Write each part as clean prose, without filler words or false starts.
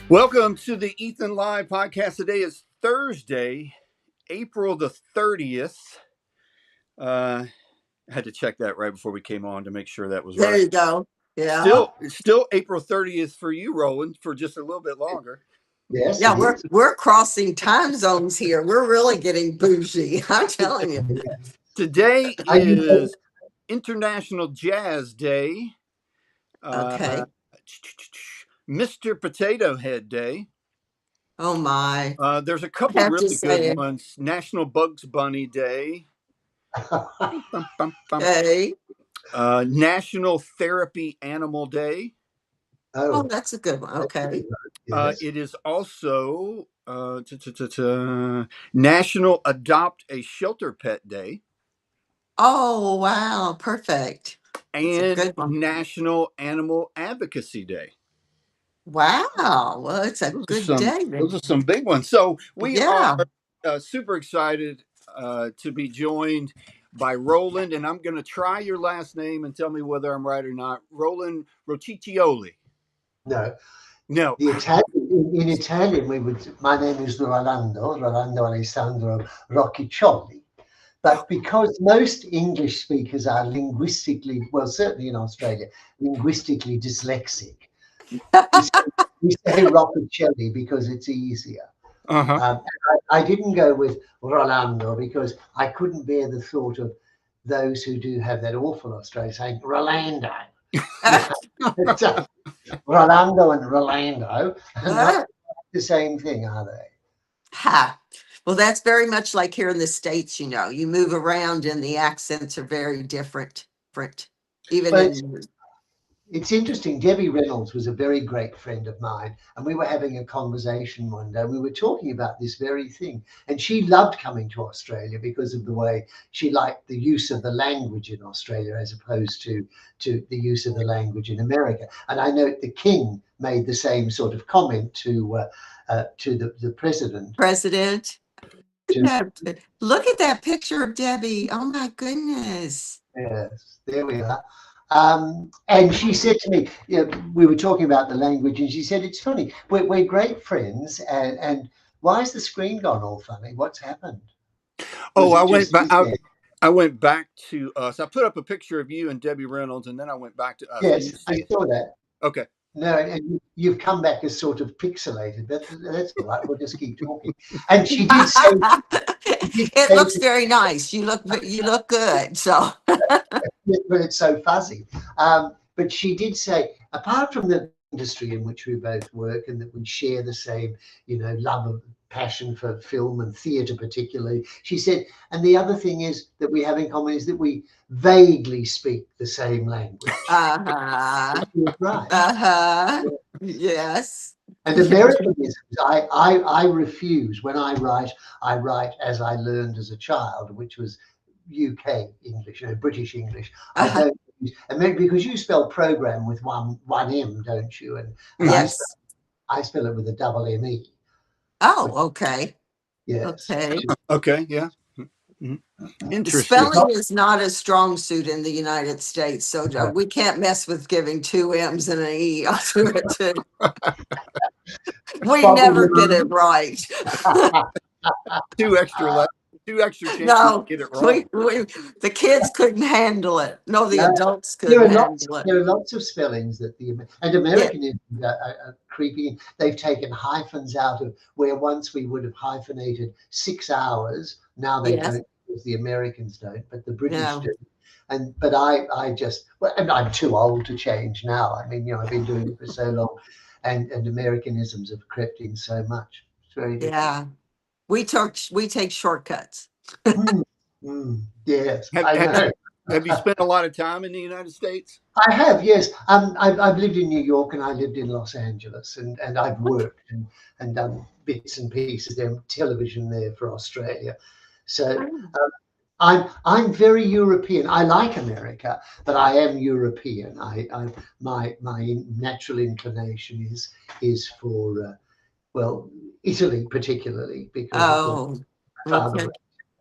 Welcome to the EthanLive podcast. Today is Thursday, April the 30th. I had to check that right before we came on to make sure that was There right. you go. Yeah. It's still April 30th for you, Roland, for just a little bit longer. Yes, Yeah, it we're is. we're crossing time zones here. We're really getting bougie. I'm telling you. Today Are you? is International Jazz Day, Okay. Mr. Potato Head Day. Oh my. There's a I couple have to really good say, ones. National Bugs Bunny Day. Bum, bum, bum. hey. National Therapy Animal Day. Oh, Oh, that's a good one. Okay. yes. It is also National Adopt a Shelter Pet Day Oh wow. Perfect. That's a and good one. National Animal Advocacy Day. Wow. Well, it's a Those are good some. day Those then. are some big ones. So we are Yeah. super excited to be joined by Roland, and I'm going to try your last name and tell me whether I'm right or not. Roland Rocchiccioli. No. No. The Italian in Italian we would. My name is Rolando Alessandro Rocchiccioli. But because most English speakers are linguistically, well, certainly in Australia, linguistically dyslexic, we say, we say Rocchiccioli because it's easier. Uh huh. I didn't go with Rolando because I couldn't bear the thought of those who do have that awful Australia saying Rolando. It's, Rolando and Rolando are not the same thing, are they? Ha. Well, that's very much like here in the States, you move around and the accents are very different. Even Well, in it's interesting. Debbie Reynolds was a very great friend of mine, and we were having a conversation one day. We were talking about this very thing, and she loved coming to Australia because of the way she liked the use of the language in Australia as opposed to the use of the language in America. And I know the King made the same sort of comment to the president. president. To, Look at that picture of Debbie. Oh my goodness. yes, there we are. And she said to me, we were talking about the language, and she said, it's funny, we're great friends, and why is the screen gone all funny? What's happened? Oh, Was it just me? I went back to us. I put up a picture of you and Debbie Reynolds, and then I went back to us. Can you Yes, I see it? saw that. Okay. No, and you've come back as sort of pixelated. That's all right. We'll just keep talking. And she did say, It looks very nice. You look good. So but it's so fuzzy. But she did say, apart from the industry in which we both work and that we share the same, love of passion for film and theatre particularly, she said, and the other thing is that we have in common is that we vaguely speak the same language. uh-huh. She was right. Uh-huh. Yes. And Americanisms, I refuse. When I write as I learned as a child, which was UK English, British English. I Uh-huh. don't use, and maybe because you spell program with one M, don't you? And Yes. I spell it with a double ME. Oh, Which, okay. yes. Okay. Okay. Yeah. Mhm. Interesting. Spelling is not a strong suit in the United States, so No. we can't mess with giving two M's and an E onto it too. We never get it right. Two extra two extra chances to No, get it wrong. the kids couldn't handle it. No, the No, adults there couldn't are lots. handle it. There are lots of spellings that and Yeah. Americanisms are creepy. They've taken hyphens out of where once we would have hyphenated 6 hours. Now they Yes. don't, because the Americans don't, but the British No. do. But I just, well, and I'm too old to change now. I mean, I've been doing it for so long, and Americanisms have crept in so much. It's very difficult. Yeah. We take shortcuts. Mm, yes, Have, I have you know. have you spent a lot of time in the United States? I have, yes. I've lived in New York and I lived in Los Angeles, and I've worked and done bits and pieces there, television there for Australia. So I'm very European. I like America, but I am European. My natural inclination is for well, Italy particularly because of course Oh, my father okay.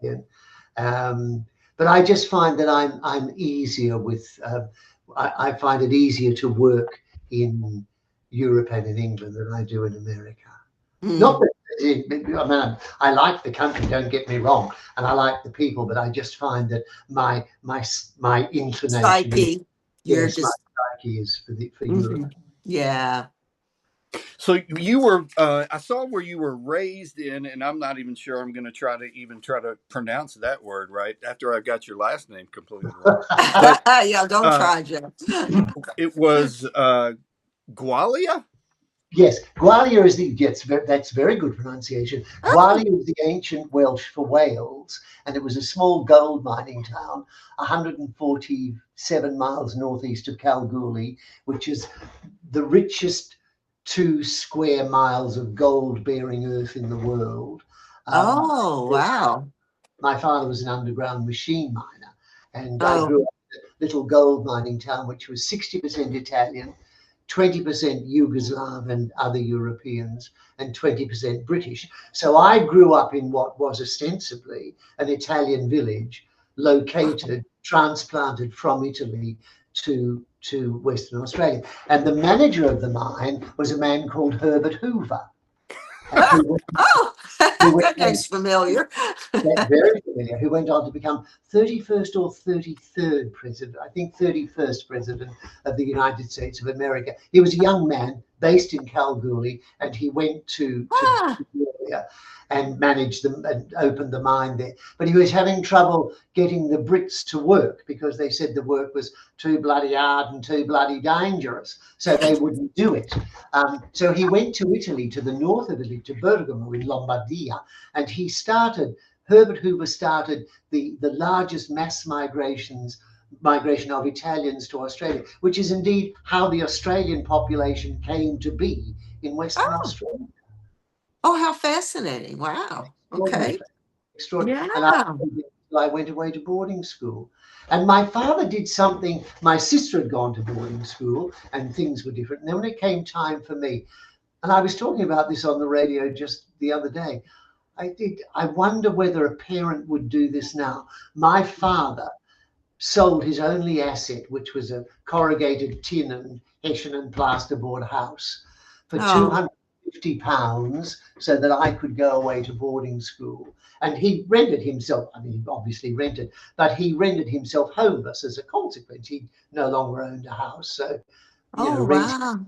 was Italian. But I just find that I'm easier with. I find it easier to work in Europe and in England than I do in America. Mm. Not that I mean, I like the country, don't get me wrong, and I like the people, but I just find that my inclination, Psyche. You're yes, my just psyche is for Europe. yeah. So you were, I saw where you were raised in, and I'm not even sure I'm going to try to pronounce that word right after I got your last name completely wrong. But Yeah, don't try, Jeff. it was Gwalia. Yes, Gwalia is that's very good pronunciation. Oh, Gwalia is the ancient Welsh for Wales, and it was a small gold mining town, 147 miles northeast of Kalgoorlie, which is the richest 2 square miles of gold-bearing earth in the world. oh, wow. My father was an underground machine miner, and I Oh, grew up in a little gold mining town, which was 60% Italian, 20% Yugoslav and other Europeans, and 20% British. So I grew up in what was ostensibly an Italian village, located, transplanted from Italy to Western Australia. And the manager of the mine was a man called Herbert Hoover, who, oh, who that went name's familiar. very familiar, who went on to become 31st or 33rd president, I think 31st president of the United States of America. He was a young man based in Kalgoorlie, and he went to Ah, Victoria and managed them and opened the mine there. But he was having trouble getting the Brits to work because they said the work was too bloody hard and too bloody dangerous, so they wouldn't do it. So he went to Italy, to the north of Italy, to Bergamo in Lombardia, and Herbert Hoover started the largest mass migration of Italians to Australia, which is indeed how the Australian population came to be in Western oh, Australia. oh, how fascinating. Wow. Okay. Extraordinary. And Yeah. I went away to boarding school. And my father did something. My sister had gone to boarding school and things were different. And then when it came time for me, and I was talking about this on the radio just the other day, I wonder whether a parent would do this now. My father sold his only asset, which was a corrugated tin and hessian and plasterboard house, for Oh, £250 so that I could go away to boarding school. And he rendered himself, I mean, he obviously rented, but he rendered himself homeless as a consequence. He no longer owned a house. So, oh, renting wow.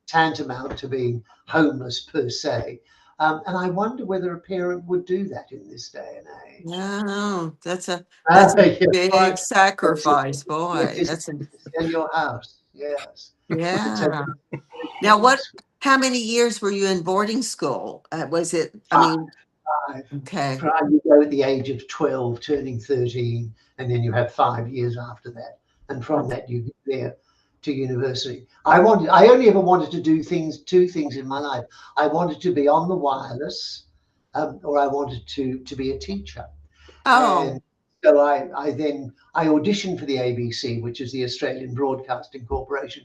tantamount to being homeless per se. And I wonder whether a parent would do that in this day and age. No, that's a Yeah, big right. sacrifice, boy. Yes, That's a sell your house. Yes. So yeah. Now, how many years were you in boarding school? Was it, I mean, five. okay. You go at the age of 12, turning 13, and then you have 5 years after that. And from that, you get there to university. I only ever wanted to do two things in my life. I wanted to be on the wireless, or I wanted to be a teacher. Oh, And so I auditioned for the ABC, which is the Australian Broadcasting Corporation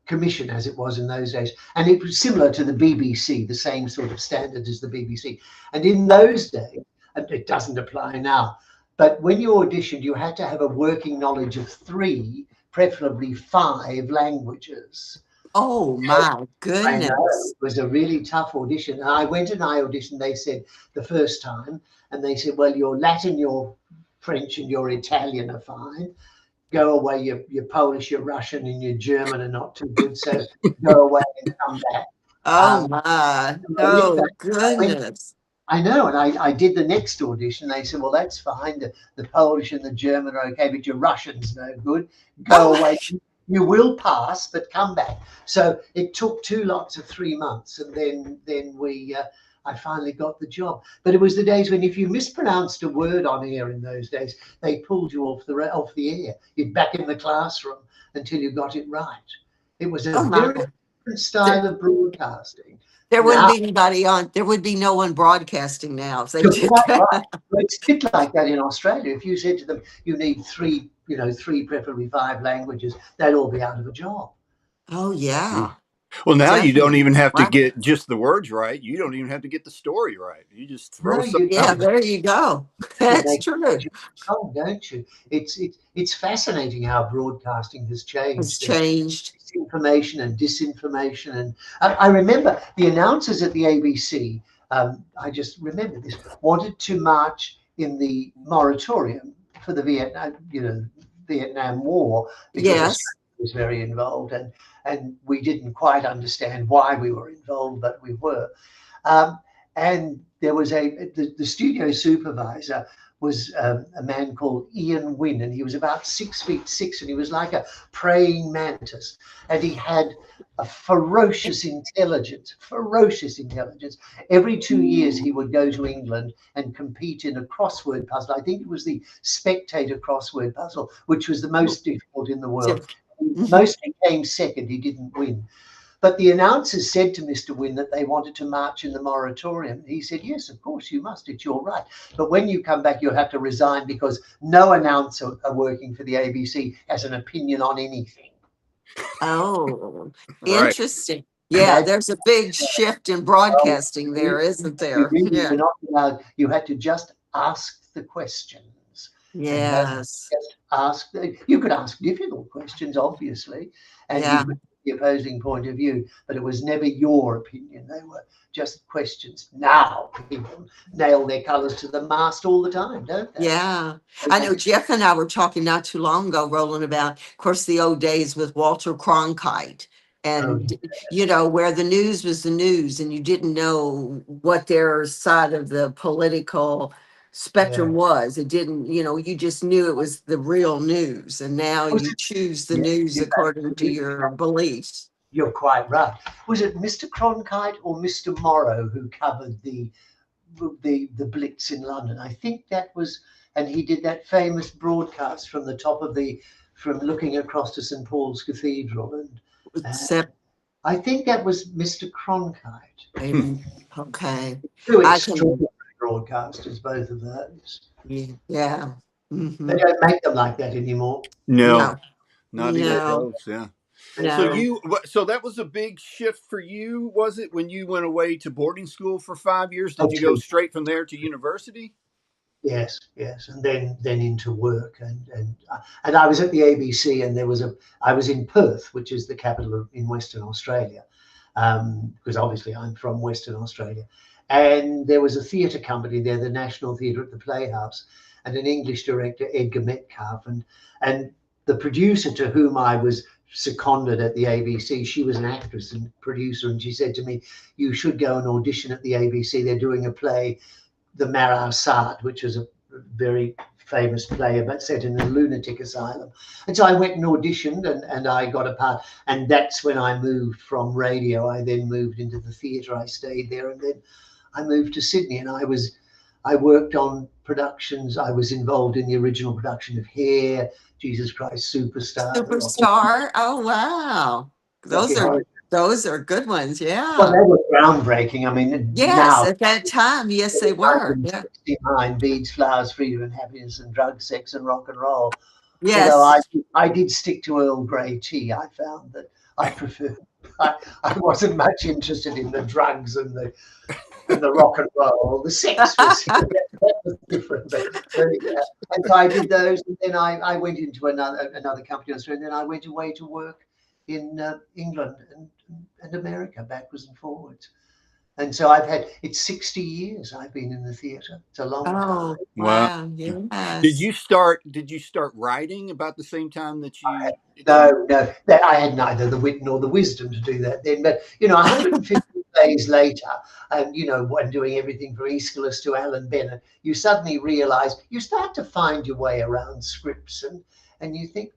Commission, as it was in those days, and it was similar to the BBC, the same sort of standard as the BBC. And in those days, and it doesn't apply now, but when you auditioned, you had to have a working knowledge of 3, preferably 5 languages. oh my I know, goodness. it was a really tough audition. And I went and I auditioned, they said the first time, and they said, well, your Latin, your French, and your Italian are fine. Go away, your Polish, your Russian, and your German are not too good. So go away and come back. Oh my, I went oh back. goodness. I know, and I did the next audition. They said, well, that's fine. The Polish and the German are okay, but your Russian's no good. Go Oh, away. You will pass, but come back. So it took 2 lots of 3 months, and then I finally got the job. But it was the days when if you mispronounced a word on air in those days, they pulled you off the air. You're back in the classroom until you got it right. It was a oh very my. different style of broadcasting. There wouldn't Now, be anybody on, there would be no one broadcasting now if they you're did quite that. right. It's a bit like that in Australia. If you said to them, you need 3, 3, preferably 5 languages, they'd all be out of a job. Oh yeah. Well, now you don't Definitely. even have to Wow. get just the words right. You don't even have to get the story right. You just throw No, something you Yeah, out don't. there. there you go. You That's make true. your song, don't you? It's fascinating how broadcasting has It's changed. And changed. information and disinformation. And I remember the announcers at the ABC, I just remember this, wanted to march in the moratorium for the Vietnam War, because Yes. Australia was very involved, and we didn't quite understand why we were involved, but we were. And there was the studio supervisor was a man called Ian Wynne, and he was about 6'6", and he was like a praying mantis, and he had a ferocious intelligence. Every 2 years he would go to England and compete in a crossword puzzle. I think it was the Spectator crossword puzzle, which was the most difficult in the world. He mostly came second. He didn't win. But the announcers said to Mr. Wynne that they wanted to march in the moratorium. He said, yes, of course you must. It's your right. But when you come back, you'll have to resign, because no announcer working for the ABC has an opinion on anything. Oh, Right. interesting. Yeah, there's a big shift in broadcasting there, isn't there? You Yeah. were not allowed. You had to just ask the questions. And Yes. just ask. You could ask difficult questions, obviously, and Yeah. you could the opposing point of view, but it was never your opinion. They were just questions. Now people nail their colours to the mast all the time, don't they? Yeah. I know Jeff and I were talking not too long ago, Roland, about, of course, the old days with Walter Cronkite. And, where the news was the news, and you didn't know what their side of the political spectrum was. It didn't, you just knew it was the real news. And now you choose the news according to your beliefs. You're quite right. Was it Mr. Cronkite or Mr. Morrow who covered the Blitz in London? I think that was, and he did that famous broadcast from the top of from looking across to St. Paul's Cathedral, and I think that was Mr. Cronkite. Okay. Two extraordinary broadcasters, both of those. Yeah. Mm-hmm. They don't make them like that anymore. No. Not even close. Yeah. No. So that was a big shift for you, was it, when you went away to boarding school for 5 years? Did you go straight from there to university? Yes, and then into work, and I was at the ABC, and I was in Perth, which is the capital in Western Australia, because obviously I'm from Western Australia, and there was a theatre company there, the National Theatre at the Playhouse, and an English director, Edgar Metcalf, and the producer to whom I was seconded at the ABC, she was an actress and producer, and she said to me, you should go and audition at the ABC. They're doing a play, The Marar Sard, which was a very famous play but set in a lunatic asylum. And so I went and auditioned, and I got a part, and that's when I moved from radio. I then moved into the theatre. I stayed there, and then I moved to Sydney, and I worked on productions. I was involved in the original production of Hair, Jesus Christ Superstar. Oh wow. Those are good ones. Yeah. Well, they were groundbreaking. I mean, yes, now, at that time, yes, they were. Yeah. Beads, Flowers, Freedom and Happiness, and Drugs, Sex and Rock and Roll. Yes. I did stick to Earl Grey tea. I found that I prefer. I wasn't much interested in the drugs and the rock and roll. The sex was, that was different. But, and so I did those, and then I went into another company in Australia, and then I went away to work in England and America, backwards and forwards. And so it's 60 years I've been in the theatre. It's a long time. Wow. Yes. Did you start writing about the same time that you? No, I had neither the wit nor the wisdom to do that then. But 150 days later, and when doing everything from Aeschylus to Alan Bennett, you suddenly realise you start to find your way around scripts, and you think,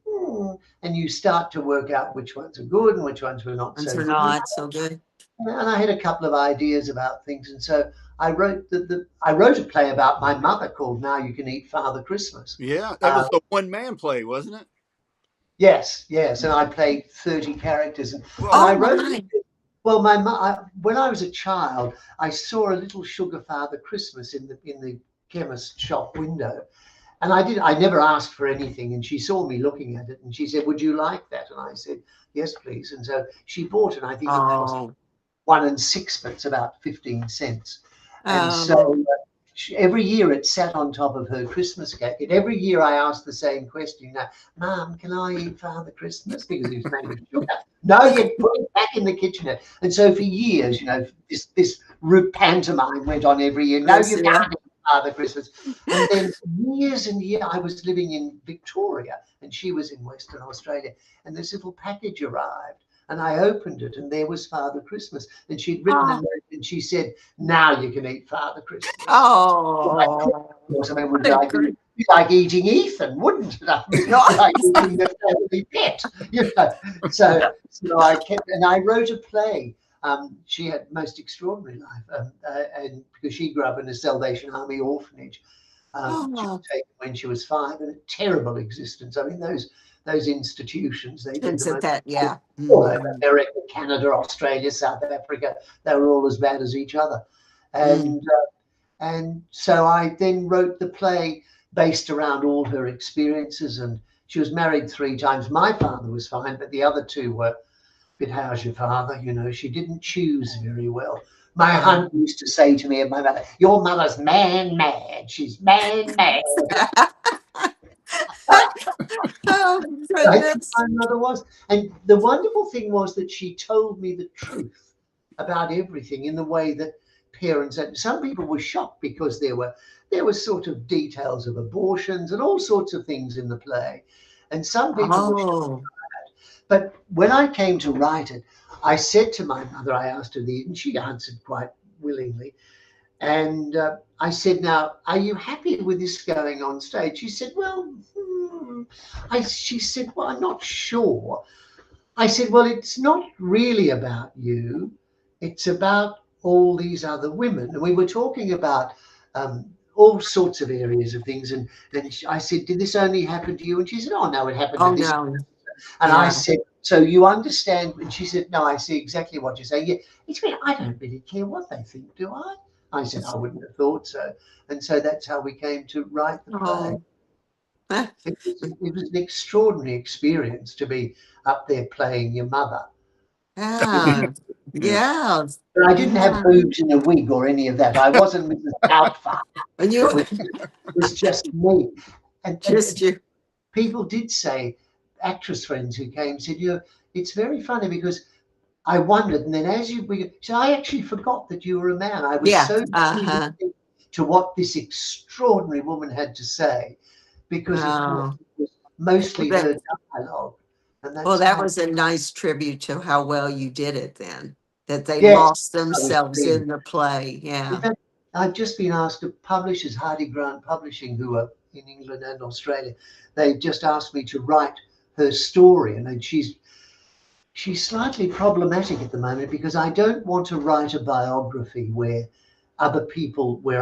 and you start to work out which ones are good and which ones were not so good. So good. And I had a couple of ideas about things, and so I wrote a play about my mother called Now You Can Eat Father Christmas. Yeah, that was a one-man play, wasn't it? Yes, and I played 30 characters, and I wrote it. Well, when I was a child, I saw a little Sugar Father Christmas in the chemist shop window, and I never asked for anything, and she saw me looking at it, and she said, "Would you like that?" And I said, "Yes, please." And so she bought it. I think it cost 1 6 pence, about 15 cents. And so every year it sat on top of her Christmas cake. And every year I asked the same question. Now, Mum, can I eat Father Christmas? Because he was made of sugar. No, you put it back in the kitchen. And so for years, this pantomime went on every year. No, Yes, you yeah. can't eat Father Christmas. And then years and years, I was living in Victoria and she was in Western Australia. And this little package arrived. And I opened it, and there was Father Christmas. And she'd written a Oh, note, and she said, "Now you can eat Father Christmas." oh, Or something would what a great. be like eating Ethan, wouldn't it? I mean, like eating the family pet, So I kept, and I wrote a play. She had most extraordinary life, and because she grew up in a Salvation Army orphanage, she was Oh, taken when she was 5, and a terrible existence. I mean, those institutions, they did and the said most that, yeah. all over Mm, America, Canada, Australia, South Africa. They were all as bad as each other, mm. and so I then wrote the play based around all her experiences. And she was married 3 times. My father was fine, but the other 2 were a bit, how's your father? She didn't choose very well. My aunt used to say to me and my mother, your mother's man mad. She's man mad. Oh, I think goodness. my mother was. And the wonderful thing was that she told me the truth about everything in the way that parents, and some people were shocked because there were sort of details of abortions and all sorts of things in the play. And some people were shocked. Oh, But when I came to write it, I said to my mother, I asked her and she answered quite willingly. And I said, now, are you happy with this going on stage? She said, well, she said, well, I'm not sure. I said, well, it's not really about you. It's about all these other women. And we were talking about all sorts of areas of things. And I said, did this only happen to you? And she said, oh, no, it happened to oh this. no. And I Yeah. said, so you understand? And she said, no, I see exactly what you're saying. Yeah, it's me. I don't really care what they think, do I? I said, I wouldn't have thought so. And so that's how we came to write the play. Oh. Eh, It was an extraordinary experience to be up there playing your mother. yeah. Yeah. Yeah. But I didn't have Yeah. boobs in a wig or any of that. I wasn't Mrs. Doubtfire. And It you was just me. And just you. people did say, actress friends who came said, it's very funny because I wondered, and then so I actually forgot that you were a man. I was Yeah. so Uh-huh. tuned to what this extraordinary woman had to say because it was Oh. mostly That, her dialogue. And well, that's that how, was a nice tribute to how well you did it then. That they yes, lost I was themselves pleased. in the play. In Yeah. fact, I've just been asked to publishers, Hardy Grant Publishing, who are in England and Australia, they've just asked me to write her story. And she's slightly problematic at the moment because I don't want to write a biography where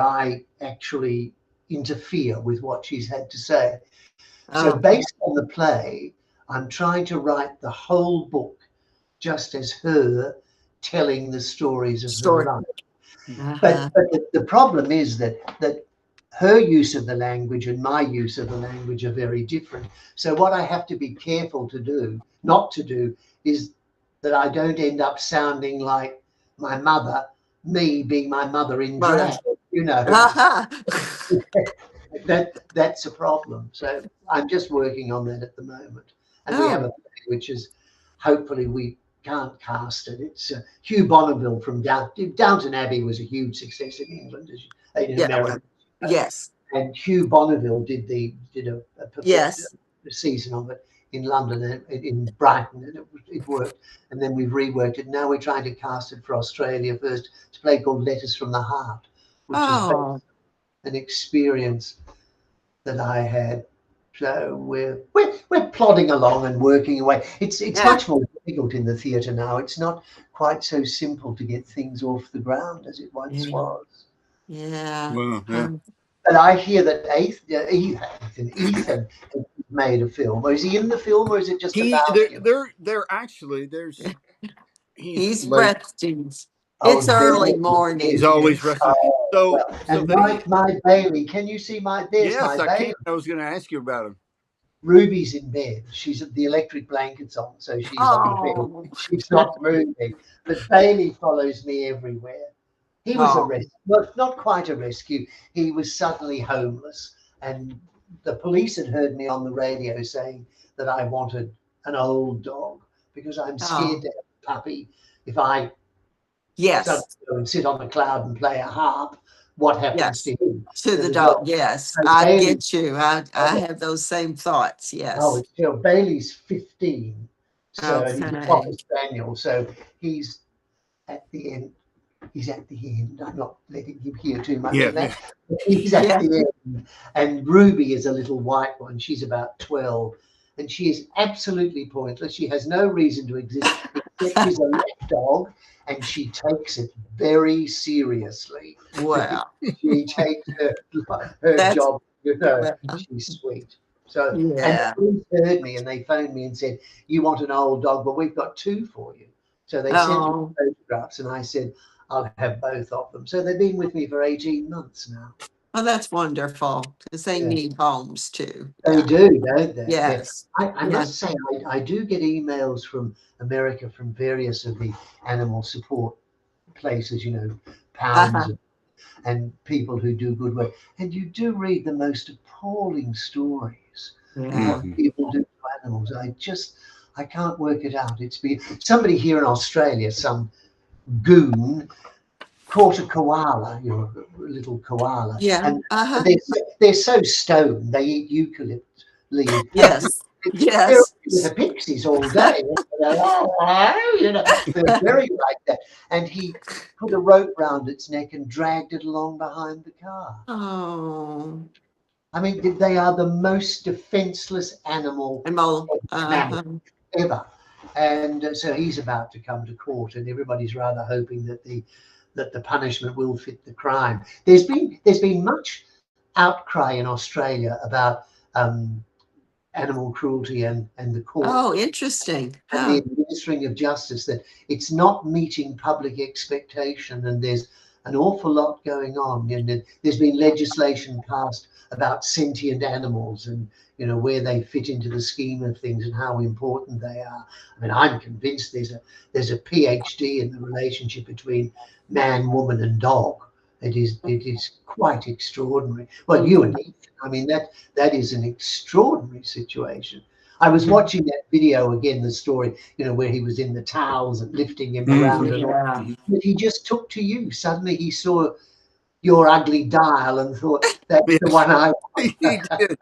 I actually interfere with what she's had to say. So Oh. based on the play, I'm trying to write the whole book just as her telling the stories of her Story. life. But Uh-huh. the problem is that her use of the language and my use of the language are very different. So what I have to be careful not to do, is that I don't end up sounding like my mother, me being my mother in Right. drag. You know, Uh-huh. that's a problem. So I'm just working on that at the moment. And we have Oh. a play which is, hopefully we can't cast it. It's Hugh Bonneville from Downton Abbey was a huge success in England, in Yeah. Well, America. yes. And Hugh Bonneville did Yes. a season of it in London and in Brighton, and it worked. And then we've reworked it. Now we're trying to cast it for Australia first. It's a play called Letters from the Heart, which is based Oh. on an experience that I had. So we're plodding along and working away. It's Yeah. much more difficult in the theatre now. It's not quite so simple to get things off the ground as it once Yeah. was. Yeah. Well, yeah. But I hear that Ethan has made a film. Or is he in the film, or is it just about him? They're actually he's He's like resting. Oh, It's early there morning he's he is. here. always resting. So Well, so and they my Bailey, can you see there's yes, my I can. Bailey. I was going to ask you about him. Ruby's in bed. She's the electric blanket's on, so she's on the bed. Oh. She's not moving. But Bailey follows me everywhere. He was Oh, arrested, well, not quite a rescue. He was suddenly homeless, and the police had heard me on the radio saying that I wanted an old dog because I'm scared oh, to have a puppy. If I suddenly yes, go and sit on a cloud and play a harp, what happens yes. to him? To So the the dog, dog, yes. so I Bailey, get you. I have those same thoughts. oh, Yes. it's still Bailey's 15, so and he's a cocker Okay. spaniel, so he's at the end. He's at the end. I'm not letting you hear too much Yeah, of yeah. that. But he's at Yeah. the end. And Ruby is a little white one. She's about 12. And she is absolutely pointless. She has no reason to exist except she's a lap dog and she takes it very seriously because Well, she takes her that's job, you know, well, she's sweet. So, and the yeah. police heard me and they phoned me and said, "You want an old dog? Well, we've got two for you." So they sent me Oh, photographs and I said, "I'll have both of them." So they've been with me for 18 months now. well, that's wonderful because they Yeah, need homes too. they Yeah. do, don't they? Yes. I Yeah. must say, I do get emails from America from various of the animal support places, you know, Uh-huh. pounds and people who do good work. And you do read the most appalling stories of what Yeah. Hmm. people do to animals. I can't work it out. It's been somebody here in Australia, some goon caught a koala, you know, a little koala, Yeah. and Uh-huh. they're so stoned they eat eucalypt leaves. Yes. They're Yes. with the pixies all day. You know, they're very like that. And he put a rope round its neck and dragged it along behind the car. Oh. I mean, they are the most defenseless animal I'm all mammal uh-huh. ever. And so he's about to come to court, and everybody's rather hoping that the punishment will fit the crime. There's been much outcry in Australia about animal cruelty and the court Oh, interesting. and the Huh. administering of justice, that it's not meeting public expectation, and there's an awful lot going on. And there's been legislation passed about sentient animals and, you know, where they fit into the scheme of things and how important they are. I mean, I'm convinced there's a PhD in the relationship between man, woman, and dog. It is quite extraordinary. Well, you and Mhm. me, I mean, that is an extraordinary situation. I was Mhm. watching that video again, the story, you know, where he was in the towels and lifting him Hmm. around and all. Yeah. But he just took to you. Suddenly he saw your ugly dial and thought, that's Yeah, the one I want. he did.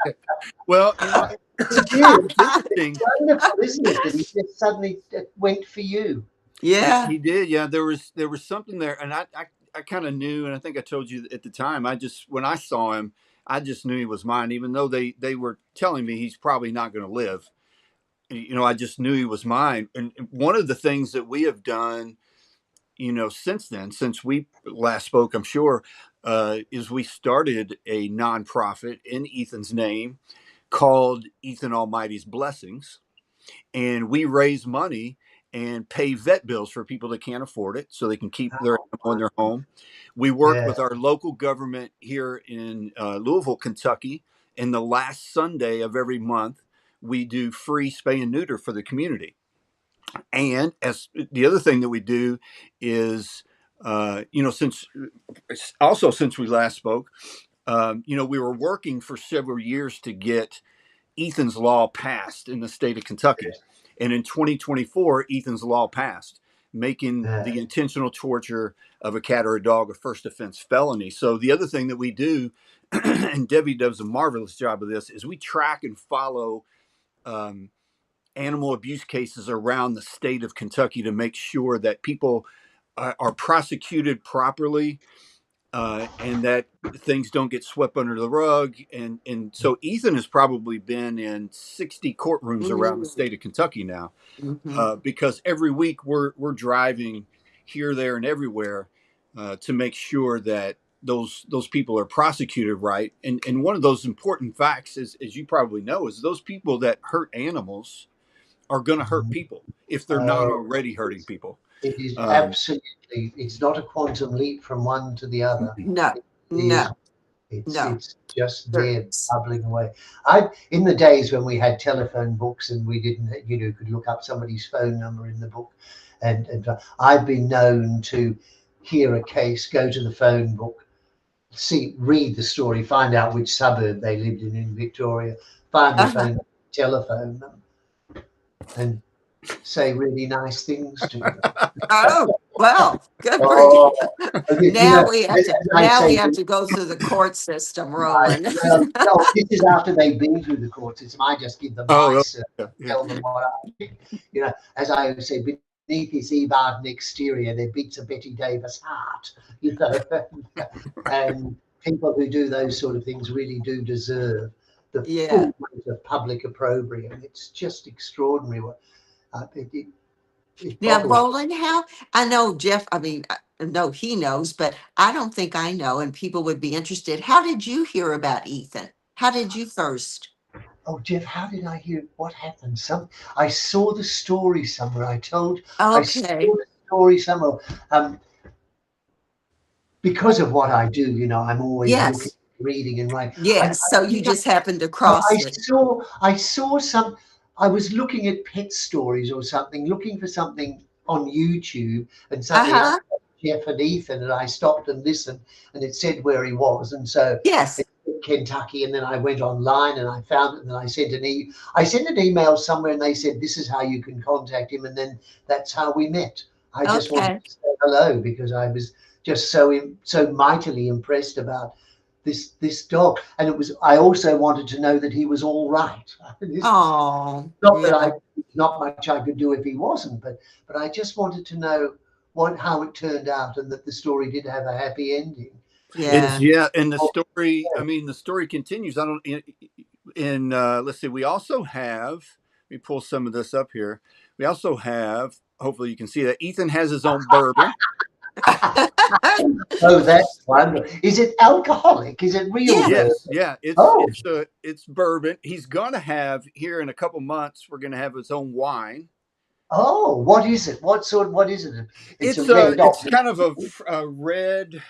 Well, He did. it's interesting. Wonderful, isn't it? That he just suddenly went for you. Yeah. He did. Yeah, there was something there, and I kind of knew, and I think I told you at the time. I just when I saw him, I just knew he was mine, even though they were telling me he's probably not going to live. I just knew he was mine. And one of the things that we have done, since then, since we last spoke, I'm sure, is we started a nonprofit in Ethan's name called Ethan Almighty's Blessings, and we raise money and pay vet bills for people that can't afford it so they can keep their animal in their home. We work Yeah. with our local government here in Louisville, Kentucky. And the last Sunday of every month, we do free spay and neuter for the community. And as the other thing that we do is, since we last spoke, we were working for several years to get Ethan's Law passed in the state of Kentucky. And in 2024, Ethan's Law passed, making Yeah. the intentional torture of a cat or a dog a first offense felony. So the other thing that we do, and Debbie does a marvelous job of this, is we track and follow um, animal abuse cases around the state of Kentucky to make sure that people are prosecuted properly, and that things don't get swept under the rug. And so Ethan has probably been in 60 courtrooms around the state of Kentucky now, Mm-hmm. because every week we're driving here, there, and everywhere to make sure that those people are prosecuted right. And one of those important facts is, as you probably know, is those people that hurt animals are going to hurt people if they're not Oh, already hurting people. it is Um, absolutely, it's not a quantum leap from one to the other. No, It is, no, no. it's just there Hurts. bubbling away. In the days when we had telephone books and we didn't, could look up somebody's phone number in the book, and I've been known to hear a case, go to the phone book, read the story, find out which suburb they lived in Victoria, find the phone, telephone them, and say really nice things to them. Oh, well, good for you. Oh, you know, as I Now we say, have to go through the court system, I, Roland. well, no, this is after they've been through the court system. I just give them my Oh, service, yeah, yeah. tell them what I think. You know, as I always say, beneath his Ebarden exterior, there beats a Betty Davis heart. You know, and people who do those sort of things really do deserve the Yeah. full weight of public opprobrium. It's just extraordinary. What it Now, boggles. Roland, how I know Jeff, I mean, I know he knows, but I don't think I know, and people would be interested. How did you hear about Ethan? How did you first? Oh, Jeff, how did I hear what happened? I saw the story somewhere. I saw Okay. the story somewhere. Um, because of what I do, you know, I'm always looking, Yes. reading, and writing. Yes. So you think just happened I across it. saw some. I was looking at pet stories or something, looking for something on YouTube, and suddenly Uh-huh. Jeff and Ethan, and I stopped and listened, and it said where he was, and so Yes. it said Kentucky, and then I went online and I found it, and then I sent an email somewhere, and they said this is how you can contact him, and then that's how we met. I just wanted Okay. to say hello because I was just so mightily impressed about this dog, and I also wanted to know that he was all right. Oh, Not that yeah. not much I could do if he wasn't, but I just wanted to know how it turned out, and that the story did have a happy ending. And It's Yeah. yeah, and the oh, story. I yeah. mean, the story continues. I don't. In let's see. We also have. Let me pull some of this up here. We also have. Hopefully, you can see that Ethan has his own bourbon. Oh, that's wonderful. Is it alcoholic? Is it real Yeah. bourbon? Yes, yeah. Oh, It's bourbon. He's gonna have here in a couple months. We're gonna have his own wine. oh, what is it? What is it? It's a It's red. it's kind of a red.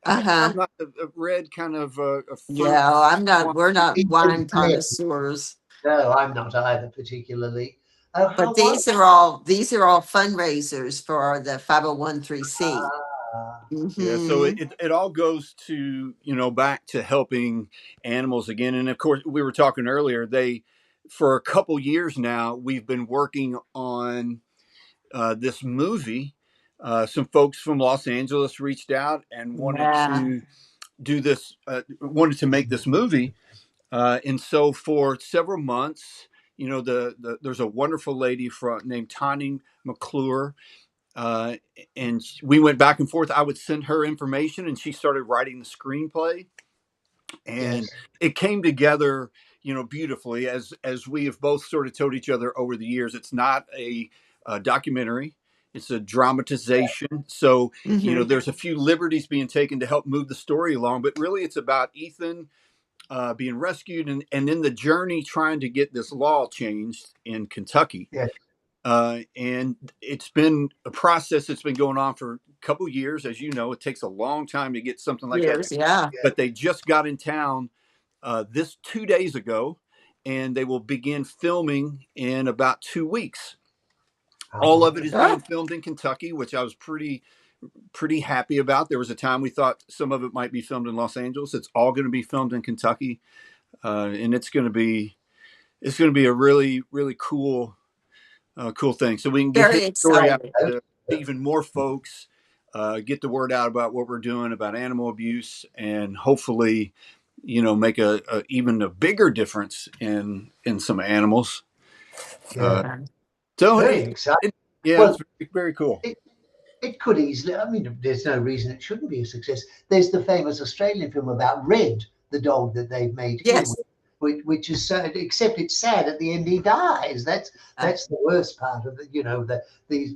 Uh-huh. I'm not a red kind of a fruit Yeah, wine. we're not It's a wine blend. connoisseurs. No, I'm not either particularly. Oh, how But wonderful. these are all fundraisers for the 501(c)(3). Ah, Yeah, so Mm-hmm. it all goes to, back to helping animals again. And of course, we were talking earlier, for a couple years now, we've been working on this movie. Some folks from Los Angeles reached out and wanted Yeah. to wanted to make this movie. And so for several months, there's a wonderful lady named Tani McClure, uh, and we went back and forth. I would send her information, and she started writing the screenplay, and yes, it came together, beautifully. As we have both sort of told each other over the years, it's not a documentary; it's a dramatization. So, Mm-hmm. there's a few liberties being taken to help move the story along, but really, it's about Ethan being rescued, and then the journey trying to get this law changed in Kentucky. yes, And it's been a process that's been going on for a couple of years. As you know, it takes a long time to get something like that. Years, yeah. yes. But they just got in town this 2 days ago, and they will begin filming in about 2 weeks. How All of it is wonderful. Oh, being filmed in Kentucky, which I was pretty happy about. There was a time we thought some of it might be filmed in Los Angeles. It's all going to be filmed in Kentucky, and it's going to be a really really cool thing. So we can get his very story out excited. to even more folks, get the word out about what we're doing about animal abuse, and hopefully, make a even a bigger difference in some animals. Uh, Yeah, Yeah. so very exciting. yeah, it's Well, very, very cool. it, it could easily, I mean, there's no reason it shouldn't be a success. There's the famous Australian film about Red, the dog that they've made here, Yes. which is sad, except it's sad at the end he dies. Uh, That's the worst part of it, these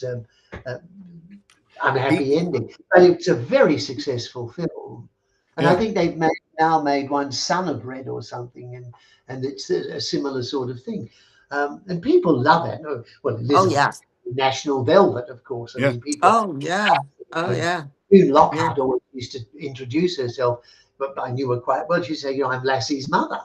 uh, He, unhappy ending. But it's a very successful film. And I yeah, think they've now made one Son of Red or something, and it's a similar sort of thing. And people love it. Well, oh Elizabeth yeah. National Velvet, of course. I yeah. mean, people. Oh yeah. Oh And yeah. June Yeah. Lockhart always used to introduce herself, but I knew her quite well. She'd say, I'm Lassie's mother.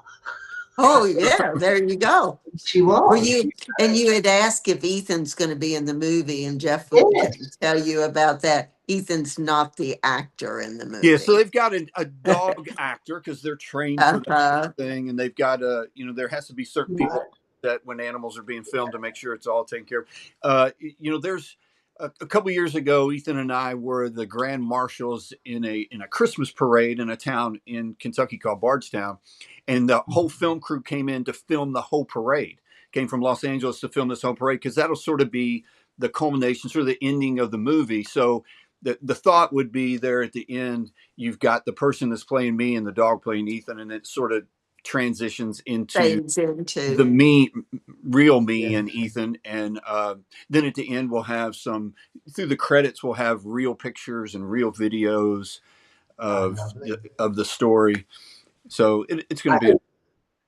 Oh yeah. There you go. She Were was. you and you had asked if Ethan's going to be in the movie, and Jeff can Yes. tell you about that. Ethan's not the actor in the Yeah, so movie. they've got a dog actor because they're trained for that thing, and they've got there has to be certain people that when animals are being filmed to make sure it's all taken care of. There's a couple years ago, Ethan and I were the grand marshals in a Christmas parade in a town in Kentucky called Bardstown, and the whole film crew came in to film the whole parade. Came from Los Angeles to film this whole parade because that'll sort of be the culmination, sort of the ending of the movie. So the thought would be there at the end, you've got the person that's playing me and the dog playing Ethan, and it sort of transitions into the real me and Ethan. And then at the end, we'll have through the credits, we'll have real pictures and real videos of the story. So it's going to be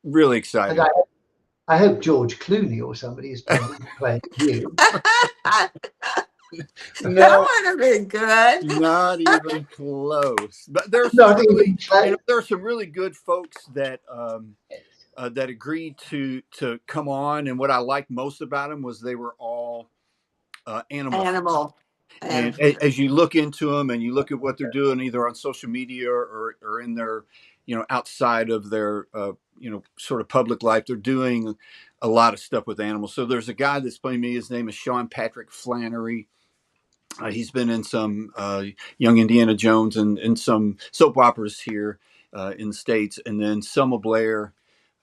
really exciting. I hope George Clooney or somebody is playing you. No, that would have been good. Not even close. But there are some really good folks that that agreed to come on. And what I liked most about them was they were all animal. And as you look into them and you look at what they're doing, either on social media or in their, outside of their, sort of public life, they're doing a lot of stuff with animals. So there's a guy that's playing me. His name is Sean Patrick Flannery. He's been in some Young Indiana Jones and some soap operas here in the States. And then Selma Blair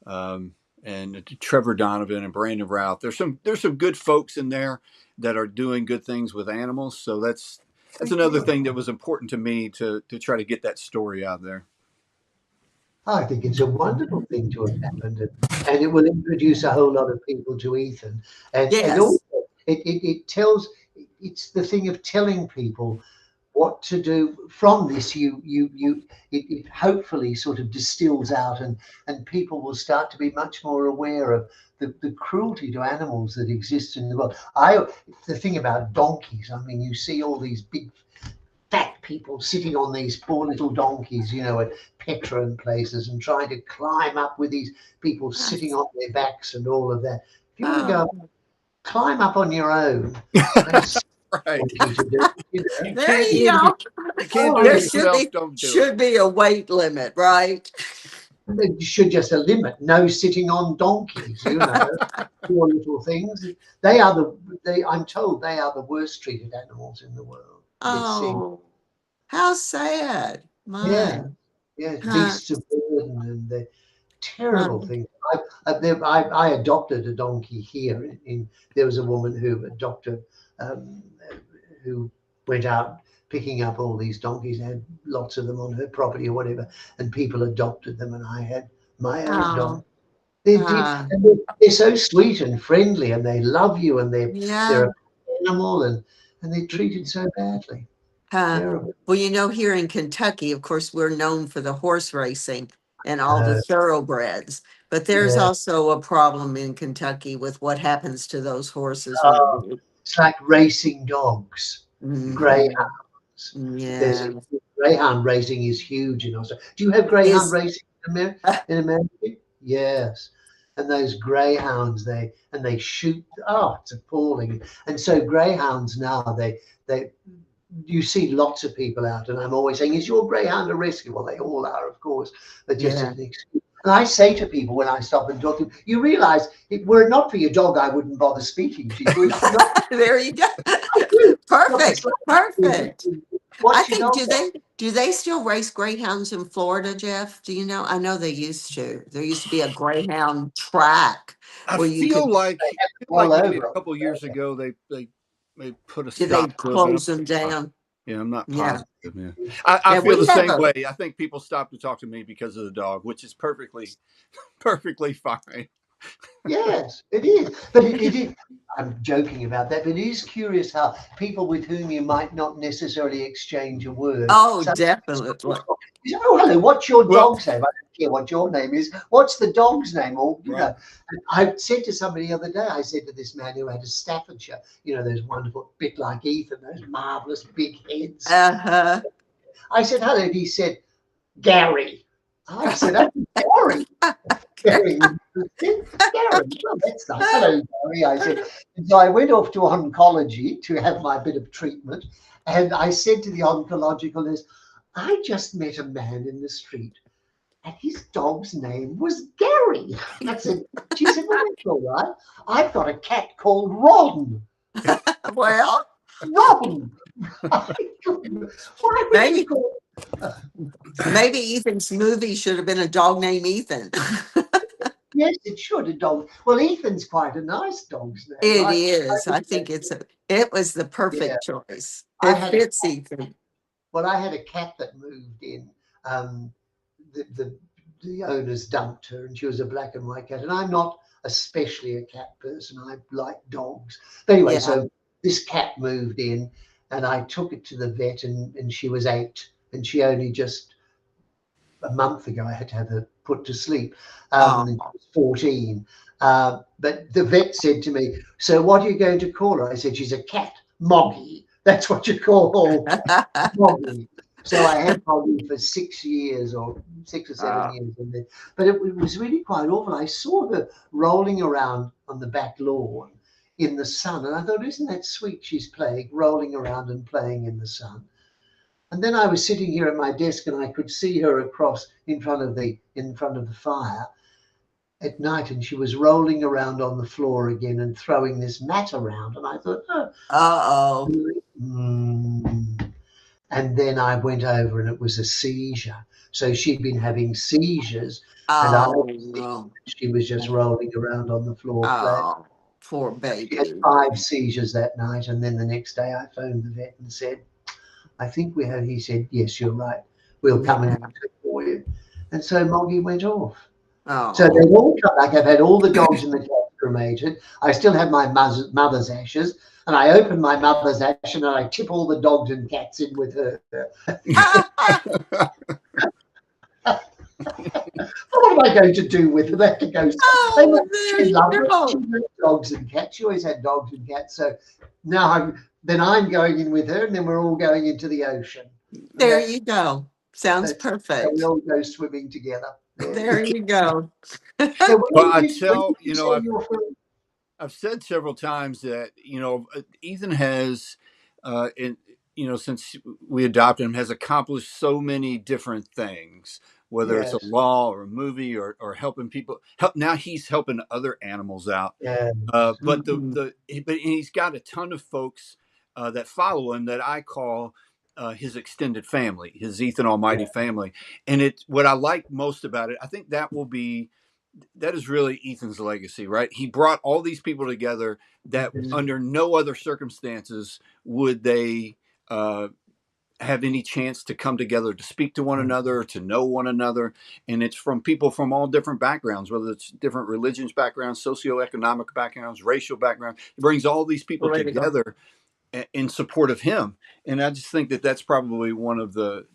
and Trevor Donovan and Brandon Routh. There's some good folks in there that are doing good things with animals. So that's another thing that was important to me to try to get that story out there. I think it's a wonderful thing to have happened, and it will introduce a whole lot of people to Ethan. And also it tells, it's the thing of telling people what to do from this. It hopefully sort of distills out, and people will start to be much more aware of the cruelty to animals that exists in the world. The thing about donkeys, I mean, you see all these big fat people sitting on these poor little donkeys, at Petra and places, and trying to climb up with these people sitting on their backs and all of that. If you want to go climb up on your own, right. There you go. There should be a weight limit, right? There should just a limit. No sitting on donkeys, poor little things. I'm told they are the worst treated animals in the world. Oh, how sad. Yeah, beasts of burden, and the terrible things. I adopted a donkey here. There was a woman who adopted, who went out picking up all these donkeys, had lots of them on her property or whatever, and people adopted them, and I had my own dog. They're so sweet and friendly, and they love you, and they're an animal, and they're treated so badly. Terrible. Well, here in Kentucky, of course, we're known for the horse racing and all the thoroughbreds, but there's also a problem in Kentucky with what happens to those horses. It's like racing dogs, greyhounds. Greyhound racing is huge in Australia. Do you have greyhound racing in America? Yes. And those greyhounds, they shoot. Oh, it's appalling. And so greyhounds now, you see lots of people out, and I'm always saying, is your greyhound a rescue? Well, they all are, of course, but just an excuse. And I say to people when I stop and talk to them, you realize, were it not for your dog, I wouldn't bother speaking to you. There you go. Perfect. I think, do they still race greyhounds in Florida, Jeff? Do you know? I know they used to. There used to be a greyhound track. I feel like maybe a couple of years ago they put a stop. Did they close them down? Yeah, I'm not positive. Yeah. I feel the same way. I think people stop to talk to me because of the dog, which is perfectly fine. Yes, it is. But it is. I'm joking about that, but it is curious how people with whom you might not necessarily exchange a word. Oh, definitely. Oh, hello, what's your dog's name? I don't care what your name is. What's the dog's name? Or, know. And I said to somebody the other day, I said to this man who had a Staffordshire, those wonderful, bit like Ethan, those marvelous big heads. I said, hello, and he said, Gary. I said, oh, Gary. Very interesting. Gary, well, that's nice. Hello, Gary, I said. And so I went off to oncology to have my bit of treatment. And I said to the oncologicalist, I just met a man in the street and his dog's name was Gary. I said, she said, well, that's all right. I've got a cat called Ron. Well, Ron. Why would you call maybe Ethan's movie should have been a dog named Ethan. Yes, it should a dog. Well, Ethan's quite a nice dog's name. It is. I think it was the perfect choice. It fits Ethan. Well, I had a cat that moved in. The owners dumped her, and she was a black and white cat. And I'm not especially a cat person. I like dogs. But anyway, so this cat moved in, and I took it to the vet, and she was 8, and she only just a month ago I had to have her put to sleep. And she was 14. But the vet said to me, so what are you going to call her? I said, she's a cat, Moggy. That's what you call Moggy. So I had Moggy for 6 years or 6 or 7 years. And then, but it was really quite awful. I saw her rolling around on the back lawn in the sun. And I thought, isn't that sweet? She's playing, rolling around and playing in the sun. And then I was sitting here at my desk and I could see her across in front of the fire at night, and she was rolling around on the floor again and throwing this mat around. And I thought, And then I went over and it was a seizure. So she'd been having seizures, and she was just rolling around on the floor playing. Poor baby. She had 5 seizures that night, and then the next day I phoned the vet and said, I think we have. He said, yes, you're right. We'll come and do it for you. And so Moggy went off. So they've all come back. I've had all the dogs in the cat cremated. I still have my mother's ashes. And I open my mother's ash and I tip all the dogs and cats in with her. What am I going to do with her? They have to go. She loved dogs and cats. She always had dogs and cats. So now I'm going in with her, and then we're all going into the ocean. There you go. Sounds perfect. We all go swimming together. There you go. Well, I've said several times that, Ethan has, since we adopted him, has accomplished so many different things, whether it's a law or a movie or helping people. Now he's helping other animals out. But but he's got a ton of folks that follow him that I call his extended family, his Ethan Almighty family. And what I like most about it, I think that is really Ethan's legacy, right? He brought all these people together that under no other circumstances would they have any chance to come together to speak to one another, to know one another. And it's from people from all different backgrounds, whether it's different religions backgrounds, socioeconomic backgrounds, racial backgrounds. He brings all these people together in support of him. And I just think that that's probably one of the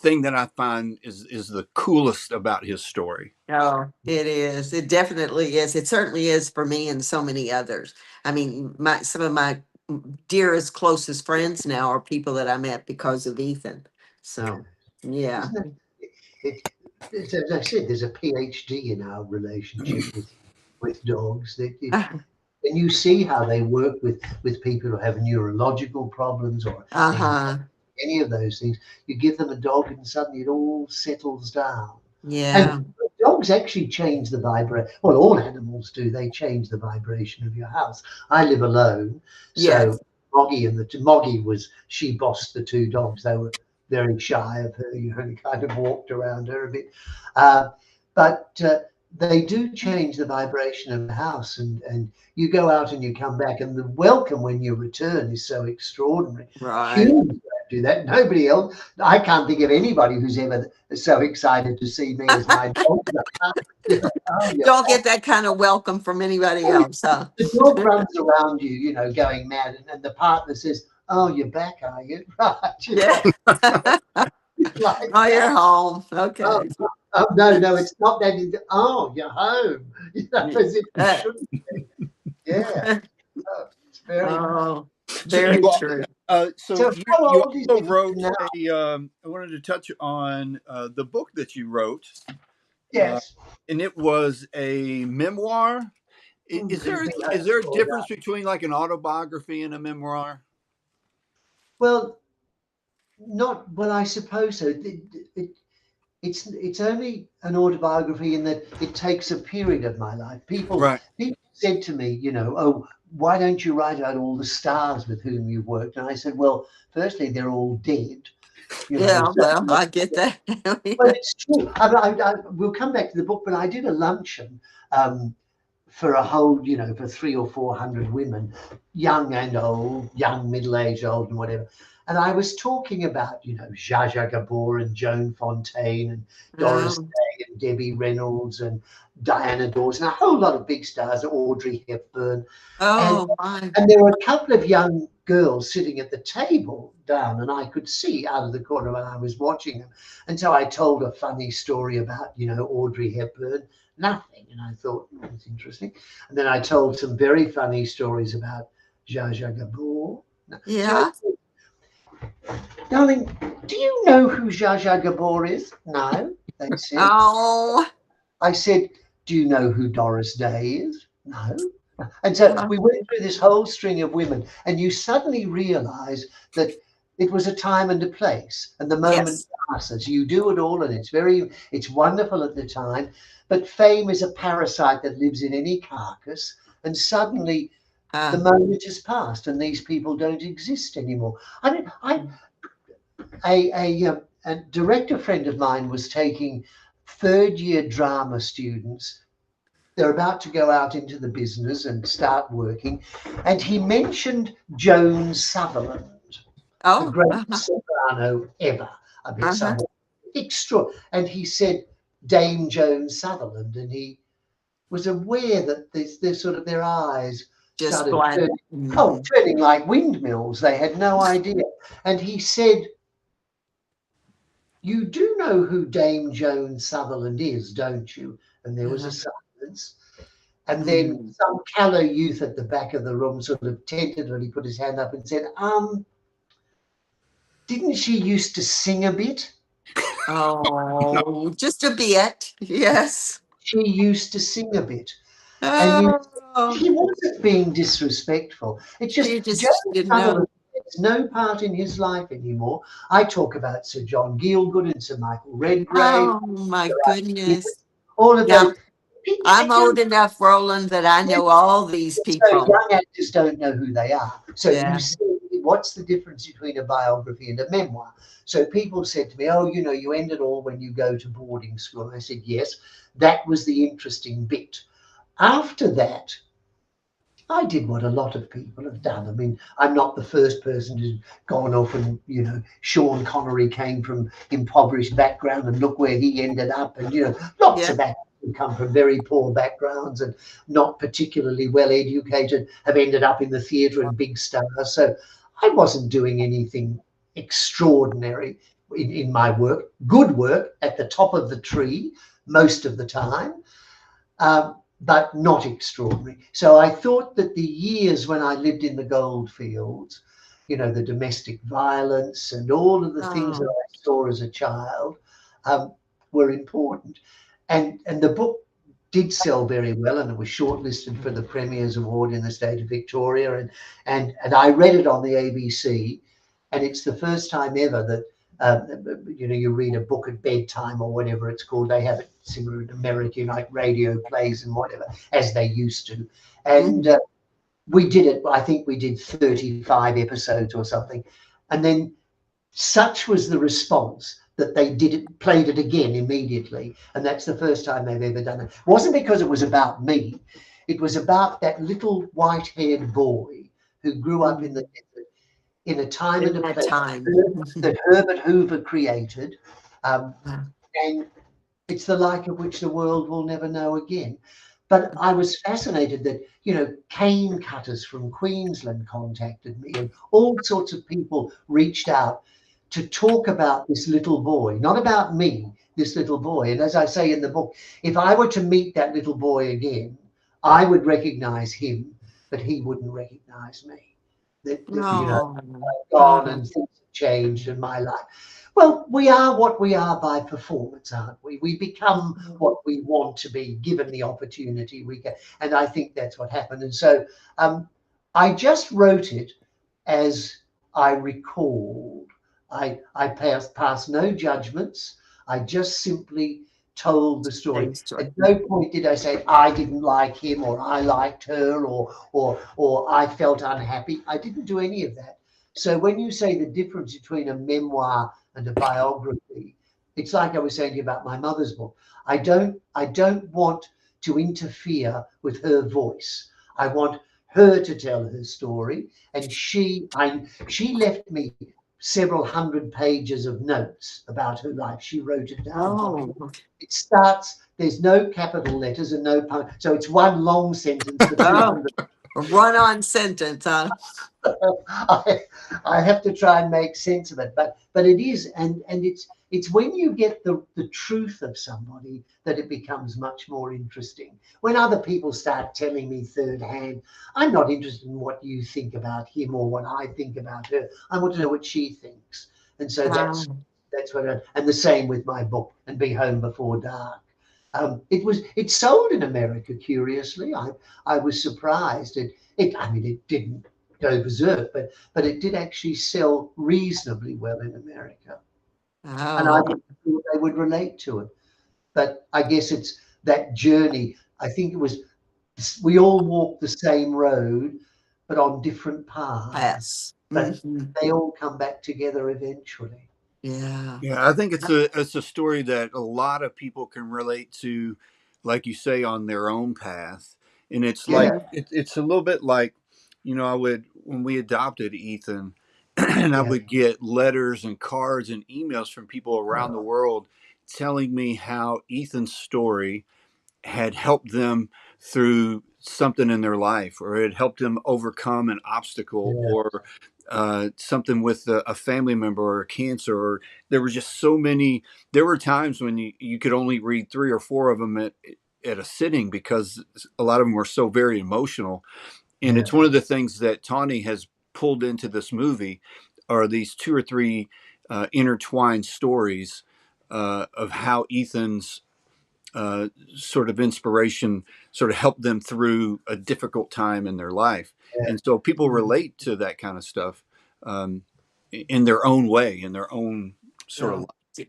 thing that I find is the coolest about his story. Oh, it is. It definitely is. It certainly is for me and so many others. I mean, some of my dearest, closest friends now are people that I met because of Ethan. So, yeah. As I said, there's a PhD in our relationship with dogs. And you see how they work with people who have neurological problems or any of those things. You give them a dog and suddenly it all settles down. Yeah. And dogs actually change the vibration. Well, all animals do. They change the vibration of your house. I live alone. So Moggy she bossed the 2 dogs. They were very shy of her. You only kind of walked around her a bit. But they do change the vibration of the house, and you go out and you come back, and the welcome when you return is so extraordinary. Right. Humans don't do that. Nobody else. I can't think of anybody who's ever so excited to see me as my dog. Don't get that kind of welcome from anybody else, huh? The dog runs around you, going mad, and the partner says, "Oh, you're back, are you?" Right. Yeah. Like, you're home. Okay. Oh, no, it's not that. You're home. As if you shouldn't be. Yeah. It's very true. So you also wrote I wanted to touch on the book that you wrote Yes. and it was a memoir. Could be Is there a or difference between like an autobiography and a memoir? well, not well. I suppose so. It's only an autobiography in that it takes a period of my life. Right. People said to me, oh, why don't you write out all the stars with whom you've worked? And I said, well, firstly, they're all dead. Yeah, So, well, I get that. well, it's true. We'll come back to the book, but I did a luncheon for a whole, for 300 or 400 women, young and old, young, middle-aged, old, and whatever. And I was talking about, Zsa Zsa Gabor and Joan Fontaine and Doris Oh, Day and Debbie Reynolds and Diana Dawson, a whole lot of big stars, Audrey Hepburn. And, oh my. and there were a couple of young girls sitting at the table down, and I could see out of the corner when I was watching them. And so I told a funny story about, Audrey Hepburn. Nothing. And I thought, it's interesting. And then I told some very funny stories about Zsa Zsa Gabor. So I Yeah. said, darling, do you know who Zsa Zsa Gabor is? No, they said. Oh. I said, do you know who Doris Day is? No. And so we went through this whole string of women, and you suddenly realize that it was a time and a place, and the moment Yes. passes. You do it all, and it's wonderful at the time. But fame is a parasite that lives in any carcass, and suddenly the moment has passed, and these people don't exist anymore. I mean, a director friend of mine was taking third-year drama students. They're about to go out into the business and start working. And he mentioned Joan Sutherland, the Oh. great soprano ever. I mean, Uh-huh. someone extra. And he said Dame Joan Sutherland. And he was aware that their eyes Just started blank. turning like windmills. They had no idea. And he said, you do know who Dame Joan Sutherland is, don't you? And there was a silence. And then some callow youth at the back of the room sort of tentatively put his hand up and said, didn't she used to sing a bit? Oh, just a bit. Yes. She used to sing a bit. And Oh, he wasn't being disrespectful. It's just she Joan just didn't know. Sutherland has no part in his life anymore. I talk about Sir John Gielgud and Sir Michael Redgrave, Oh my goodness. all of those. Now, I'm old enough, Roland, that I know all these So people. young actors don't know who they are. So you Yeah. see, what's the difference between a biography and a memoir? So people said to me, oh, you end it all when you go to boarding school. And I said, yes, that was the interesting bit. After that, I did what a lot of people have done. I mean, I'm not the first person who's gone off and, Sean Connery came from impoverished background and look where he ended up. And, lots Yeah. of actors who come from very poor backgrounds and not particularly well educated have ended up in the theatre and big stars. So I wasn't doing anything extraordinary in my work. Good work at the top of the tree most of the time. But not extraordinary. So I thought that the years when I lived in the gold fields, the domestic violence and all of the things that I saw as a child were important. And the book did sell very well, and it was shortlisted for the Premier's Award in the state of Victoria. And I read it on the ABC, and it's the first time ever that you read a book at bedtime or whatever it's called. They have it similar in America, like radio plays and whatever, as they used to. And we did it. I think we did 35 episodes or something. And then such was the response that they played it again immediately. And that's the first time they've ever done it. It wasn't because it was about me. It was about that little white-haired boy who grew up in the desert in a time and a that place time. that Herbert Hoover created. And it's the like of which the world will never know again. But I was fascinated that, cane cutters from Queensland contacted me, and all sorts of people reached out to talk about this little boy, not about me, this little boy. And as I say in the book, if I were to meet that little boy again, I would recognize him, but he wouldn't recognize me. That No. gone and things have changed in my life. Well, we are what we are by performance, aren't we? We become what we want to be, given the opportunity we get. And I think that's what happened. And so I just wrote it as I recalled. I passed no judgments. I just simply told the story. At no point did I say I didn't like him or I liked her or I felt unhappy. I didn't do any of that. So when you say the difference between a memoir and a biography, it's like I was saying to you about my mother's book. I don't want to interfere with her voice. I want her to tell her story, and she left me several hundred pages of notes about her life. She wrote it down. Oh, It starts, there's no capital letters and no so it's one long sentence for oh, 200. a run-on sentence, huh? I have to try and make sense of it, but it is, and it's when you get the truth of somebody that it becomes much more interesting. When other people start telling me third hand, I'm not interested in what you think about him or what I think about her. I want to know what she thinks, and so that's what. And the same with my book, And Be Home Before Dark. It sold in America. Curiously, I was surprised. I mean, it didn't go berserk, but it did actually sell reasonably well in America, and I thought they would relate to it. But I guess it's that journey. I think it was we all walk the same road, but on different paths. But they all come back together eventually. Yeah. Yeah, I think it's a story that a lot of people can relate to, like you say, on their own path. And it's like Yeah, it's a little bit like, I would when we adopted Ethan, and I yeah, would get letters and cards and emails from people around the world telling me how Ethan's story had helped them through something in their life, or it helped them overcome an obstacle, yeah, or something with a family member or cancer. Or there were just so many. There were times when you could only read 3 or 4 of them at a sitting because a lot of them were so very emotional. And yeah, it's one of the things that Tawny has pulled into this movie are these 2 or 3 intertwined stories of how Ethan's sort of inspiration sort of helped them through a difficult time in their life. yeah. And so people relate to that kind of stuff in their own way, in their own sort of Yeah, life.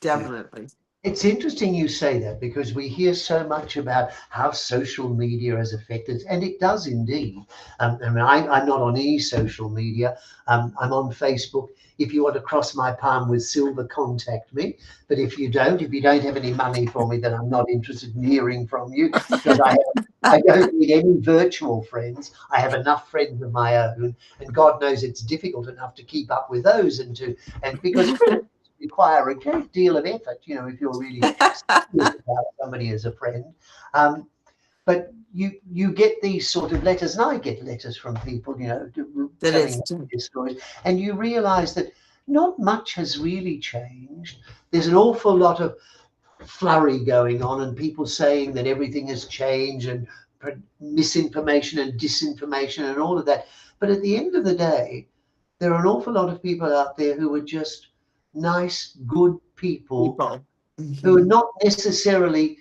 definitely. It's interesting you say that because we hear so much about how social media has affected, and it does indeed. I mean, I'm not on any social media. I'm on Facebook. If you want to cross my palm with silver, contact me. But if you don't have any money for me, then I'm not interested in hearing from you because I don't need any virtual friends. I have enough friends of my own, and God knows it's difficult enough to keep up with those and because friends require a great deal of effort, if you're really serious about somebody as a friend. But you get these sort of letters, and I get letters from people, That telling is, their stories, and you realize that not much has really changed. There's an awful lot of flurry going on and people saying that everything has changed and misinformation and disinformation and all of that. But at the end of the day, there are an awful lot of people out there who are just nice, good people people. who are not necessarily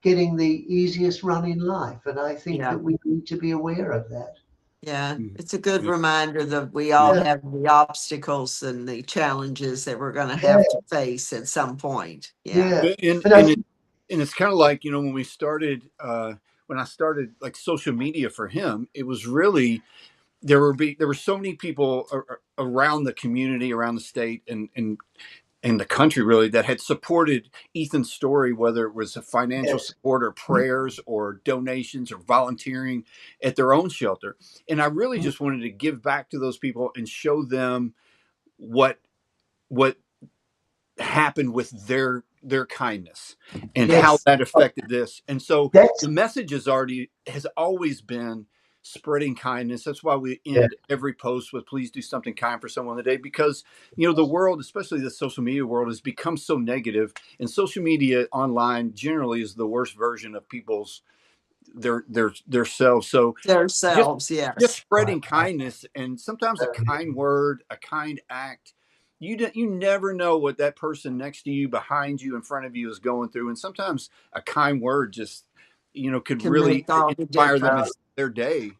getting the easiest run in life. And I think Yeah. that we need to be aware of that. Yeah, Mhm. it's a good Yeah. reminder that we all Yeah. have the obstacles and the challenges that we're going to Yeah, have to face at some point. Yeah. yeah. And But I and think, it's kind of like when we started when I started like social media for him, it was really there were so many people around the community, around the state, and the country really that had supported Ethan's story, whether it was a financial yes, support or prayers or donations or volunteering at their own shelter. And I really just wanted to give back to those people and show them what what happened with their kindness and how yes. that affected this. And so That's, the message has always been spreading kindness. That's why we yeah, end every post with please do something kind for someone today, because the world, especially the social media world, has become so negative, and social media online generally is the worst version of people's their selves. So just Themselves, just yes. spreading kindness, and sometimes a kind word, a kind act. You never know what that person next to you, behind you, in front of you is going through, and sometimes a kind word just could Can really make all the inspire them in difference. their day.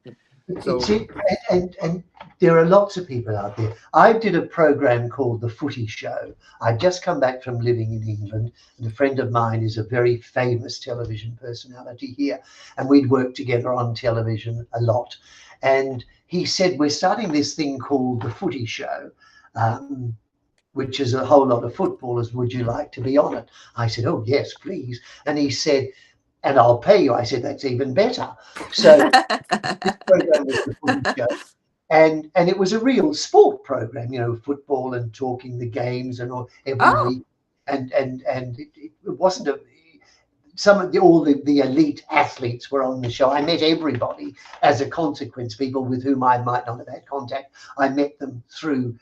It's So it, and there are lots of people out there. I did a program called The Footy Show. I'd just come back from living in England, and a friend of mine is a very famous television personality here, and we'd worked together on television a lot. And he said, "We're starting this thing called The Footy Show." Which is a whole lot of footballers. Would you like to be on it? I said, "Oh, yes, please." And he said, "And I'll pay you." I said, "That's even better." So this program was the Footy Show, and it was a real sport program, football and talking the games and all every Oh, week, and it wasn't a some of all the elite athletes were on the show. I met everybody as a consequence, people with whom I might not have had contact. I met them through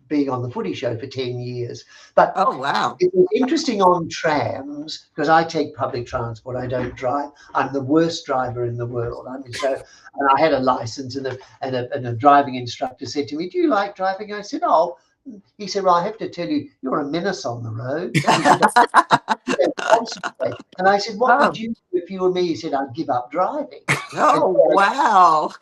being on the Footy Show for 10 years. But oh, wow. it was interesting on trams because I take public transport. I don't drive. I'm the worst driver in the world. I mean, and I had a license, and a driving instructor said to me, "Do you like driving?" I said, "Oh." He said, "Well, I have to tell you, you're a menace on the road." He said, "Don't concentrate." And I said, "What would Oh, you do if you were me?" He said, "I'd give up driving." And oh, so wow.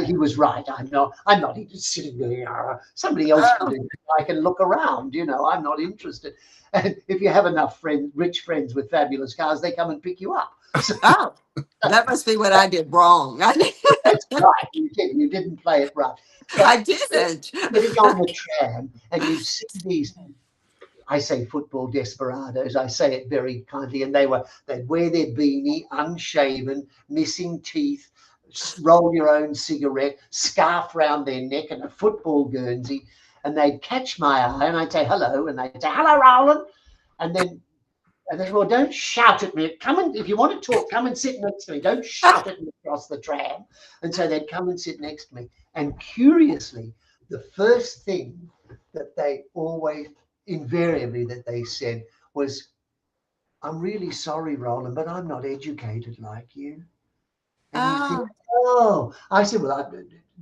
he was right. I'm not even sitting there. Somebody else can Oh, do it. I can look around. I'm not interested. And if you have enough rich friends with fabulous cars, they come and pick you up. So oh, that must be what I did wrong. that's right. You didn't play it right. But I didn't. getting on the tram, and you'd see these. I say football desperados. I say it very kindly, and they'd wear their beanie, unshaven, missing teeth, roll your own cigarette, scarf round their neck, and a football guernsey, and they'd catch my eye, and I'd say hello, and they'd say hello, Roland, and then. And they said, "Well, don't shout at me. If you want to talk, come and sit next to me. Don't shout at me across the tram." And so they'd come and sit next to me. And curiously, the first thing that they always, invariably, that they said was, "I'm really sorry, Roland, but I'm not educated like you." And you think, Oh, "Oh," I said, "Well,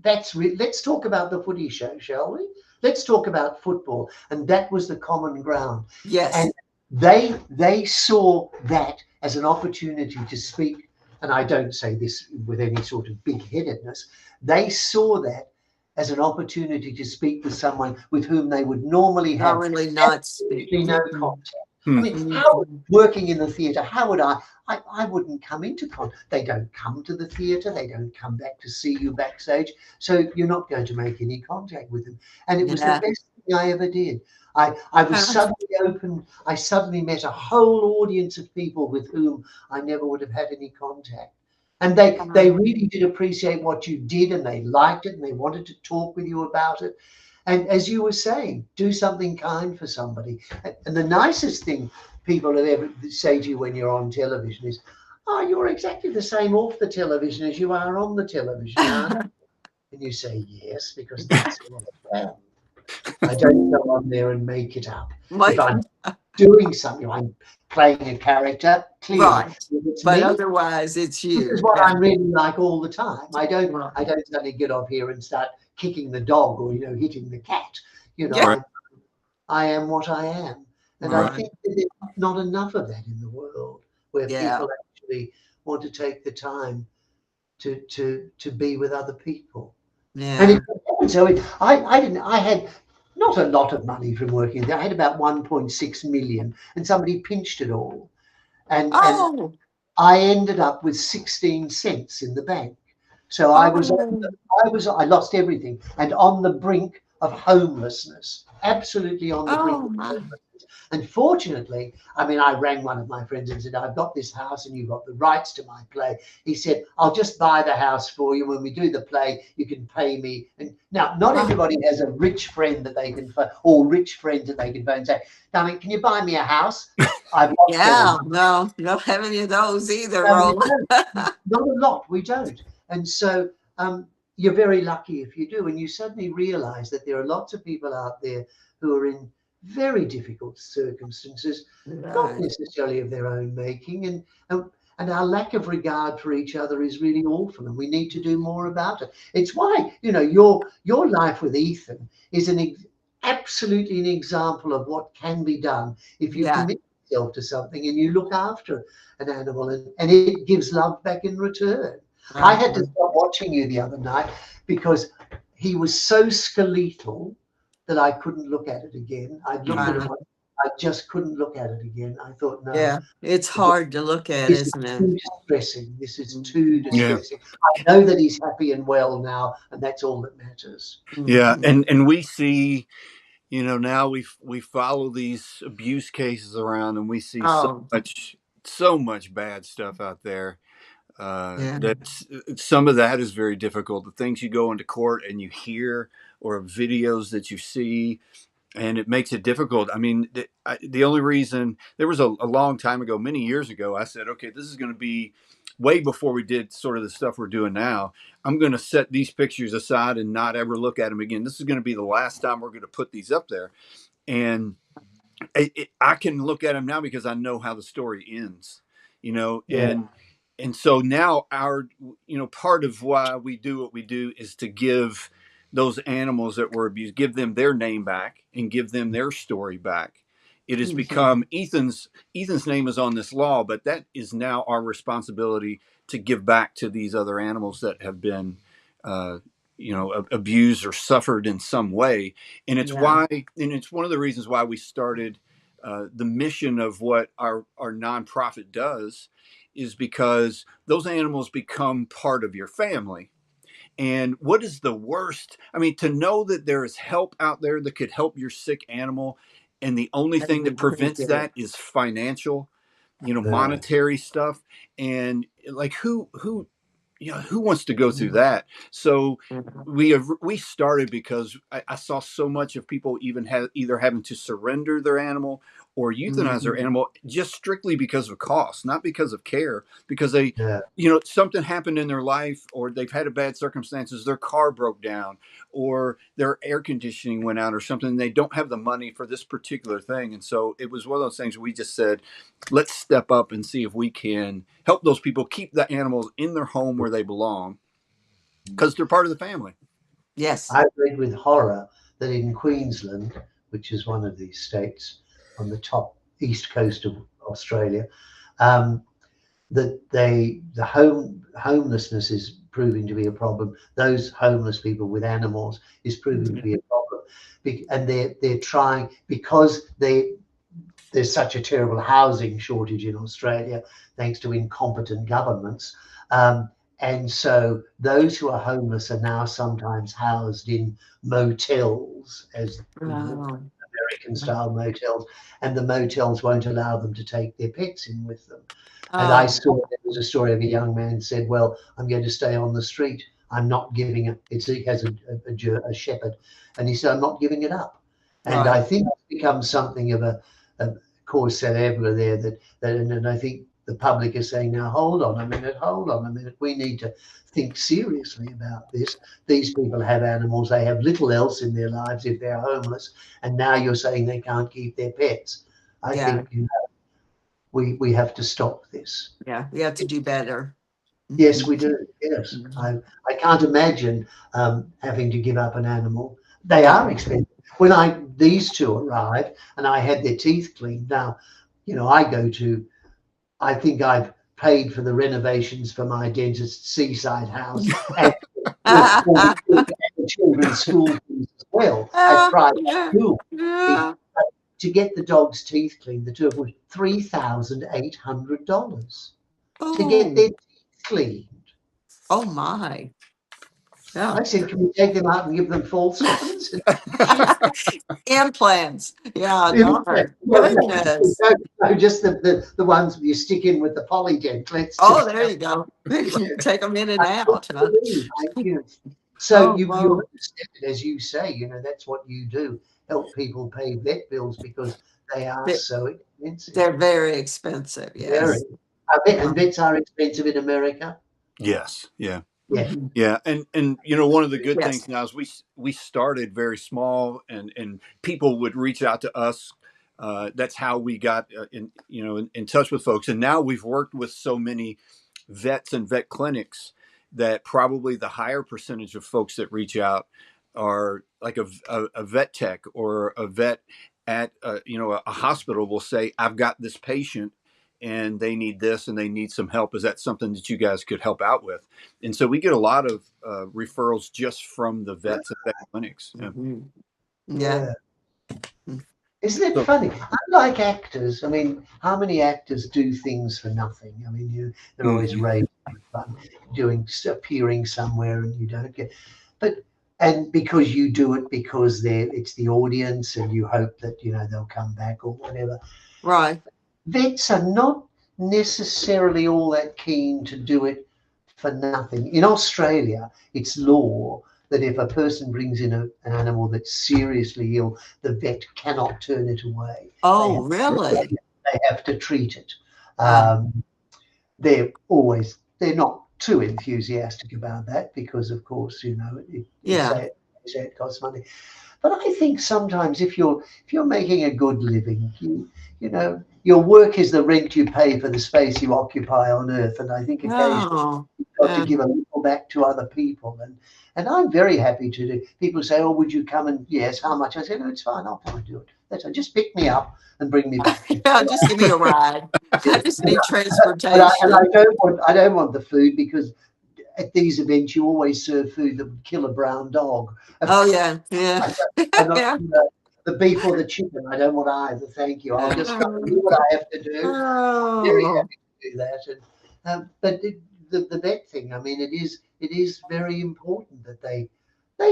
let's talk about the Footy Show, shall we? Let's talk about football." And that was the common ground. yes. And they saw that as an opportunity to speak, and I don't say this with any sort of big-headedness. They saw that as an opportunity to speak with someone with whom they would normally have Normally not speak. absolutely no Mhm, contact. I hmm. mean, how mhm. working in the theatre, how would I wouldn't come into contact. They don't come to the theatre. They don't come back to see you backstage. So you're not going to make any contact with them. And it was the Yeah. best thing I ever did. I was suddenly open. I suddenly met a whole audience of people with whom I never would have had any contact. And they really did appreciate what you did, and they liked it, and they wanted to talk with you about it. And as you were saying, do something kind for somebody. And the nicest thing people have ever say to you when you're on television is, "Oh, you're exactly the same off the television as you are on the television, aren't you?" And you say, "Yes, because that's who I am. I don't go on there and make it up. If Like, I'm doing something, I'm playing a character, clearly. right. If it's But me, otherwise, it's this is you. what Yeah. I'm really like all the time. I don't Right. I don't suddenly get off here and start kicking the dog or hitting the cat. Yeah. Right, I am what I am. And I Right. think that there's not enough of that in the world where Yeah. people actually want to take the time to be with other people. And Yeah. it happened. So I had not a lot of money from working there. I had about 1.6 million, and somebody pinched it all. And Oh. I ended up with 16 cents in the bank. So Oh. I lost everything and on the brink of homelessness, absolutely on the brink Oh of my. homelessness. And fortunately, I mean, I rang one of my friends and said, "I've got this house and you've got the rights to my play." He said, "I'll just buy the house for you. When we do the play, you can pay me." And now, not Oh, everybody has a rich friend that they can phone, or rich friends that they can phone and say, "Darling, can you buy me a house? I've got four." yeah. No, don't have any of those either, No, you Roland. don't. Not a lot. We don't. And so you're very lucky if you do. And you suddenly realize that there are lots of people out there who are in very difficult circumstances, not Right. necessarily of their own making. And And our lack of regard for each other is really awful, and we need to do more about it. It's why, your life with Ethan is absolutely an example of what can be done if you Yeah. commit yourself to something and you look after an animal, and it gives love back in return. I had to stop watching you the other night because he was so skeletal that I couldn't look at it again. I'd looked at it once, I just couldn't look at it again. I thought, no. Yeah, it's hard to look at, This is isn't it? too distressing. This is too distressing. I know that he's happy and well now, and that's all that matters. Yeah, and we see, now we follow these abuse cases around, and we see so much bad stuff out there. That's some of that is very difficult. The things you go into court and you hear, or videos that you see, and it makes it difficult. I mean, the only reason there was a long time ago, many years ago, I said, okay, this is going to be way before we did sort of the stuff we're doing now. I'm going to set these pictures aside and not ever look at them again. This is going to be the last time we're going to put these up there. And I can look at them now because I know how the story ends, and so now part of why we do what we do is to give those animals that were abused, give them their name back and give them their story back. It has become Ethan's name is on this law, but that is now our responsibility to give back to these other animals that have been, abused or suffered in some way. And it's it's one of the reasons why we started the mission of what our nonprofit does, is because those animals become part of your family. And what is the worst? I mean, to know that there is help out there that could help your sick animal, and the only thing that prevents that is financial, monetary stuff. And like, who wants to go through that? So we started because I saw so much of people either having to surrender their animal or euthanize their animal just strictly because of cost, not because of care, because they, something happened in their life, or they've had a bad circumstances, their car broke down, or their air conditioning went out or something. And they don't have the money for this particular thing. And so it was one of those things where we just said, let's step up and see if we can help those people keep the animals in their home where they belong, because they're part of the family. Yes. I read with horror that in Queensland, which is one of these states on the top east coast of Australia, that homelessness is proving to be a problem. Those homeless people with animals is proving to be a problem, and they're trying, because there's such a terrible housing shortage in Australia, thanks to incompetent governments. And so those who are homeless are now sometimes housed in motels, as American-style motels, and the motels won't allow them to take their pets in with them. And I saw there was a story of a young man said, well, I'm going to stay on the street. I'm not giving it. He has a shepherd, and he said, I'm not giving it up. And I think it's become something of a cause célèbre there, and I think the public is saying, now hold on a minute, we need to think seriously about this. These people have animals, they have little else in their lives if they're homeless, and now you're saying they can't keep their pets. I think we have to stop this. Yeah, we have to do better. Yes, we do. Yes. I can't imagine having to give up an animal. They are expensive. When these two arrived and I had their teeth cleaned, now, I think I've paid for the renovations for my dentist's seaside house and the children's school fees as well at private school. To get the dog's teeth cleaned, the two of them, $3,800 to get their teeth cleaned. Oh my. Yeah. I said, can we take them out and give them false ones? Implants. Yeah, goodness. No, just the ones you stick in with the polydent. There you go. Take them in and out. Huh? So you understand it, as you say, that's what you do. Help people pay vet bills because they are so expensive. They're very expensive, yes. Very. And vets are expensive in America? Yes, yeah. Yeah. And one of the good things now is we started very small, and people would reach out to us That's how we got in touch with folks. And now we've worked with so many vets and vet clinics that probably the higher percentage of folks that reach out are like a vet tech or a vet at a hospital will say, I've got this patient and they need this and they need some help. Is that something that you guys could help out with? And so we get a lot of referrals just from the vets and vet clinics. Yeah. Mm-hmm. Yeah. Mm. Isn't it So- funny? Unlike actors, I mean, how many actors do things for nothing? I mean, they're always raised fun, appearing somewhere, and you don't get. And because you do it because it's the audience, and you hope that they'll come back or whatever. Right. Vets are not necessarily all that keen to do it for nothing. In Australia, it's law that if a person brings in an animal that's seriously ill, the vet cannot turn it away. Oh, really? They have to treat it. Wow. They're not too enthusiastic about that because, of course, it costs money. But I think sometimes if you're making a good living, your work is the rent you pay for the space you occupy on Earth, and I think occasionally Oh, you've got to yeah. give a little back to other people. And I'm very happy to do. People say, "Oh, would you come?" And yes, how much? I say, "No, it's fine. I'll come and do it. That's all. Just pick me up and bring me back." Yeah, just give me a ride. I just need And transportation. I don't want the food because at these events you always serve food that would kill a brown dog. Oh, yeah, yeah. And not, Yeah. the beef or the chicken, I don't want either. Thank you. I'll just go and do what I have to do. Very Oh, happy to do that. But the vet thing, I mean, it is very important that they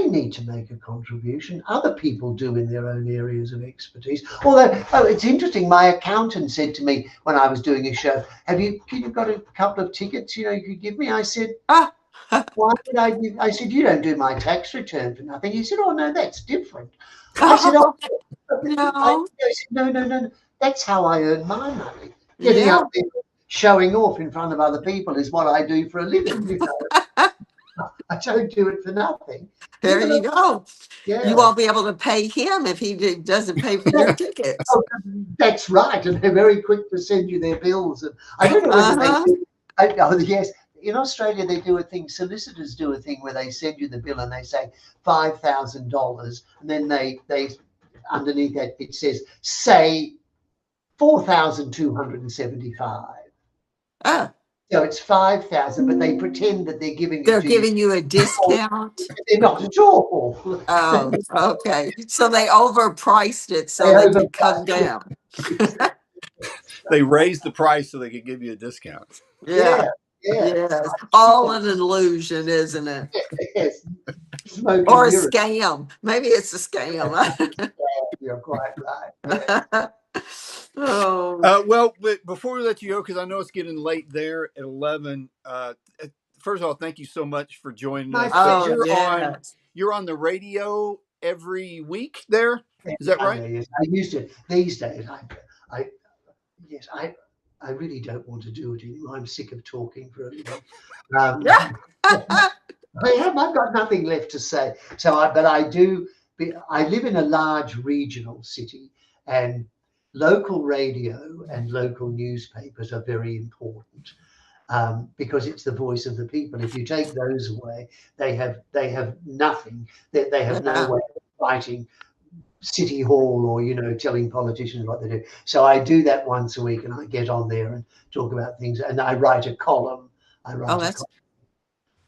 need to make a contribution. Other people do in their own areas of expertise. Although, it's interesting. My accountant said to me when I was doing a show, "Can you got a couple of tickets? You could give me." I said, ah. "Why would I give?" I said, "You don't do my tax return for nothing." He said, "Oh no, that's different." I said, "Oh." No. I said, no. That's how I earn my money. Getting Yeah. up there, showing off in front of other people is what I do for a living. I don't do it for nothing. There you go. You Yeah. won't be able to pay him if he doesn't pay for your tickets. Oh, that's right. And they're very quick to send you their bills. And I don't know whether they Uh-huh. do. Yes. In Australia, they do a thing. Solicitors do a thing where they send you the bill and they say $5,000, and then they underneath that it says say 4,275. Oh, So it's 5,000, but they pretend that they're giving it they're to you. giving you a discount. They're not at all. Oh, okay. So they overpriced it so They they could come overpriced down. They raised the price so they could give you a discount. Yeah. Yeah. Yes. All an illusion, isn't it? Yes. Smoke Or and a mirrors. scam. Maybe it's a scam. You're quite right. Oh, Well, but before we let you go, because I know it's getting late there at 11. First of all, thank you so much for joining My us. But pleasure. yes. you're on the radio every week there. Is that right? Yes. I used to. These days, I yes, I really don't want to do it anymore. I'm sick of talking for a living. Um, I've got nothing left to say. But I do. I live in a large regional city, and local radio and local newspapers are very important because it's the voice of the people. If you take those away, they have nothing. They have no Yeah. way of fighting City Hall or telling politicians what they do. So I do that once a week, and I get on there and talk about things. And I write a column. Oh, that's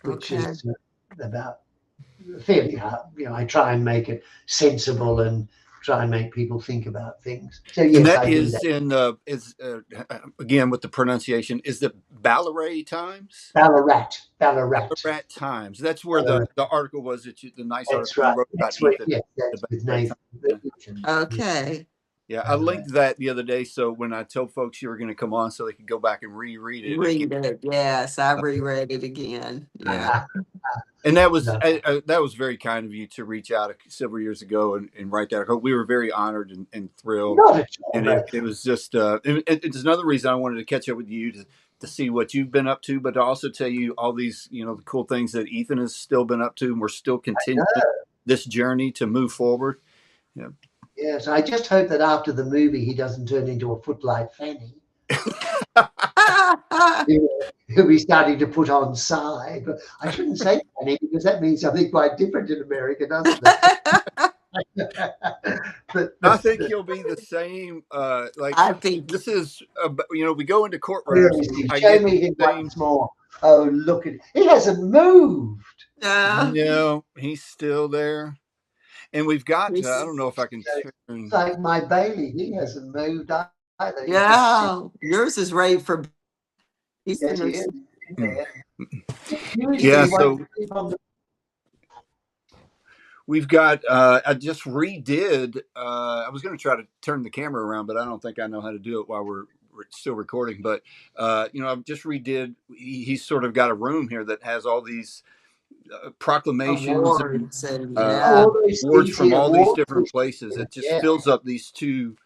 Which okay. is about fairly hard. I try and make it sensible and try and make people think about things. So And yes, that I do is that. again with the pronunciation, is the Ballarat Times? Ballarat. Ballarat Times. That's where Ballarat. the article was the nice That's article you right. wrote about That's where, Ethan. yes, The that's with Ballarat Times. Nathan. Okay. Yeah, I linked that the other day. So when I told folks you were going to come on, so they could go back and reread it again. Read it. Yes, I reread it again. Yeah. And that was No. that was very kind of you to reach out several years ago and write that. We were very honored and thrilled. Not at all. And No. it was just it's another reason I wanted to catch up with you to see what you've been up to, but to also tell you all these the cool things that Ethan has still been up to, and we're still continuing this journey to move forward. Yeah. Yes, I just hope that after the movie he doesn't turn into a footlight fanny. He'll be starting to put on side, but I shouldn't say fanny because that means something quite different in America, doesn't it? I think he'll be the same. Like I think, this is, we go into courtrooms. I show get me him the same. once more. Oh, look at he hasn't moved. No, he's still there. And we've got, I he's, don't know if I can It's turn. like my Bailey. He hasn't moved either. He's just sitting. yeah, yours is ready for, he's Yes, he gonna, is. Mm. Usually Yeah, he won't so sleep on the we've got, I just redid, I was going to try to turn the camera around, but I don't think I know how to do it while we're still recording. But, I've just redid, he's sort of got a room here that has all these proclamations and awards and all those awards things from here. all these different places. It just Yeah. fills up these two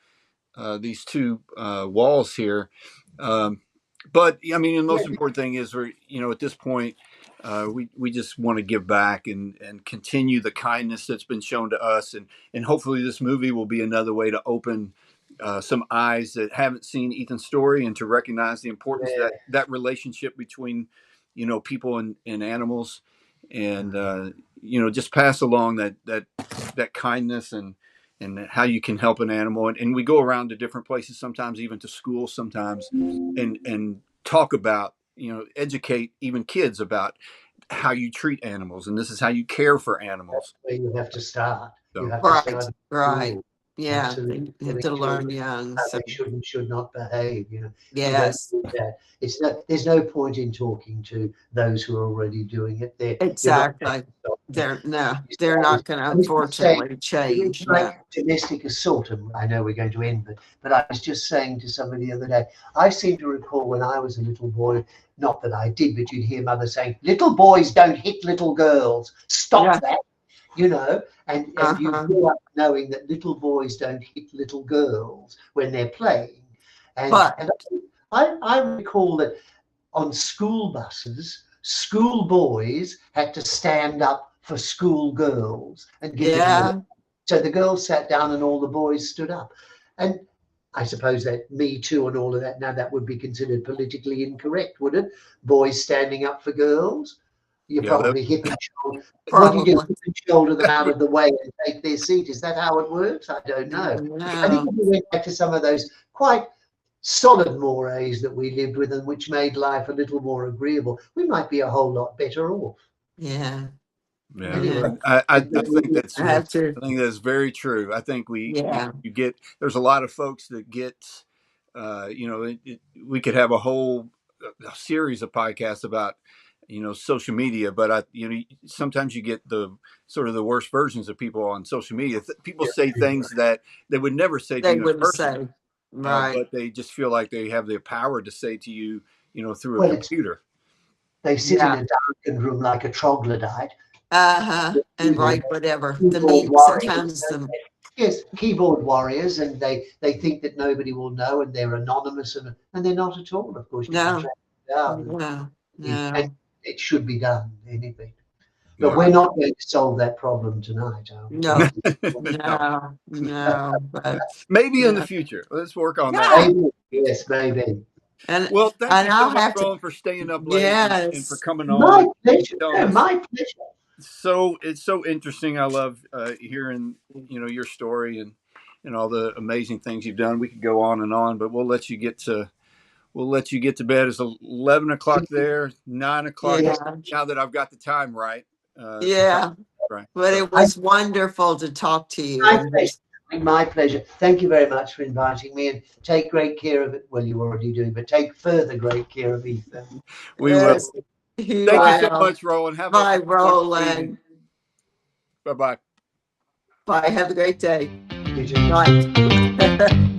walls here. But I mean, the most important thing is we're, at this point, we just want to give back and continue the kindness that's been shown to us, and hopefully this movie will be another way to open some eyes that haven't seen Ethan's story and to recognize the importance that relationship between, people and animals, and just pass along that kindness and how you can help an animal. And we go around to different places, sometimes even to schools, sometimes, and talk about, educate even kids about how you treat animals. And this is how you care for animals. That's where you have to start. So, You have to start at right. school. Yeah, Absolutely. they have to learn young. How So, they should and should not behave. yes, You don't do that. There's no point in talking to those who are already doing it. exactly. They're not going to unfortunately change. It's like domestic assault, and I know we're going to end, but I was just saying to somebody the other day, I seem to recall when I was a little boy, not that I did, but you'd hear mother saying, little boys don't hit little girls. Stop that. And you grew up knowing that little boys don't hit little girls when they're playing. And I recall that on school buses, school boys had to stand up for school girls and give them. So the girls sat down and all the boys stood up. And I suppose that Me Too and all of that, now that would be considered politically incorrect, would it? Boys standing up for girls? You probably hip and shoulder. What do you do? Hip and shoulder them out of the way and take their seat. Is that how it works? I don't know. I think if we went back to some of those quite solid mores that we lived with and which made life a little more agreeable, we might be a whole lot better off. Yeah. Anyway, I think that's very true. I think you get, there's a lot of folks that get, we could have a whole series of podcasts about, social media, but sometimes you get the sort of the worst versions of people on social media. People say things that they would never say to you in person, but they just feel like they have the power to say to you, through a computer. They sit in a darkened room like a troglodyte. And write whatever. The meat sometimes Yes, keyboard warriors, and they think that nobody will know, and they're anonymous, and they're not at all. Of course, no. And it should be done anyway. But we're not going to solve that problem tonight. No. But maybe in the future. Let's work on that. Maybe. Yes, maybe. Thank you so much, Roland, for staying up late and for coming on. My pleasure. My pleasure. So it's so interesting. I love hearing your story and all the amazing things you've done. We could go on, but we'll let you get to bed. It's 11 o'clock there, 9 o'clock now that I've got the time right. Right. But it was wonderful to talk to you. My pleasure. Thank you very much for inviting me, and take great care of it. Well, you already do, but take further great care of Ethan. We will. Thank you so much, Roland. Bye, Roland. Bye-bye. Bye. Have a great day. You too. Bye.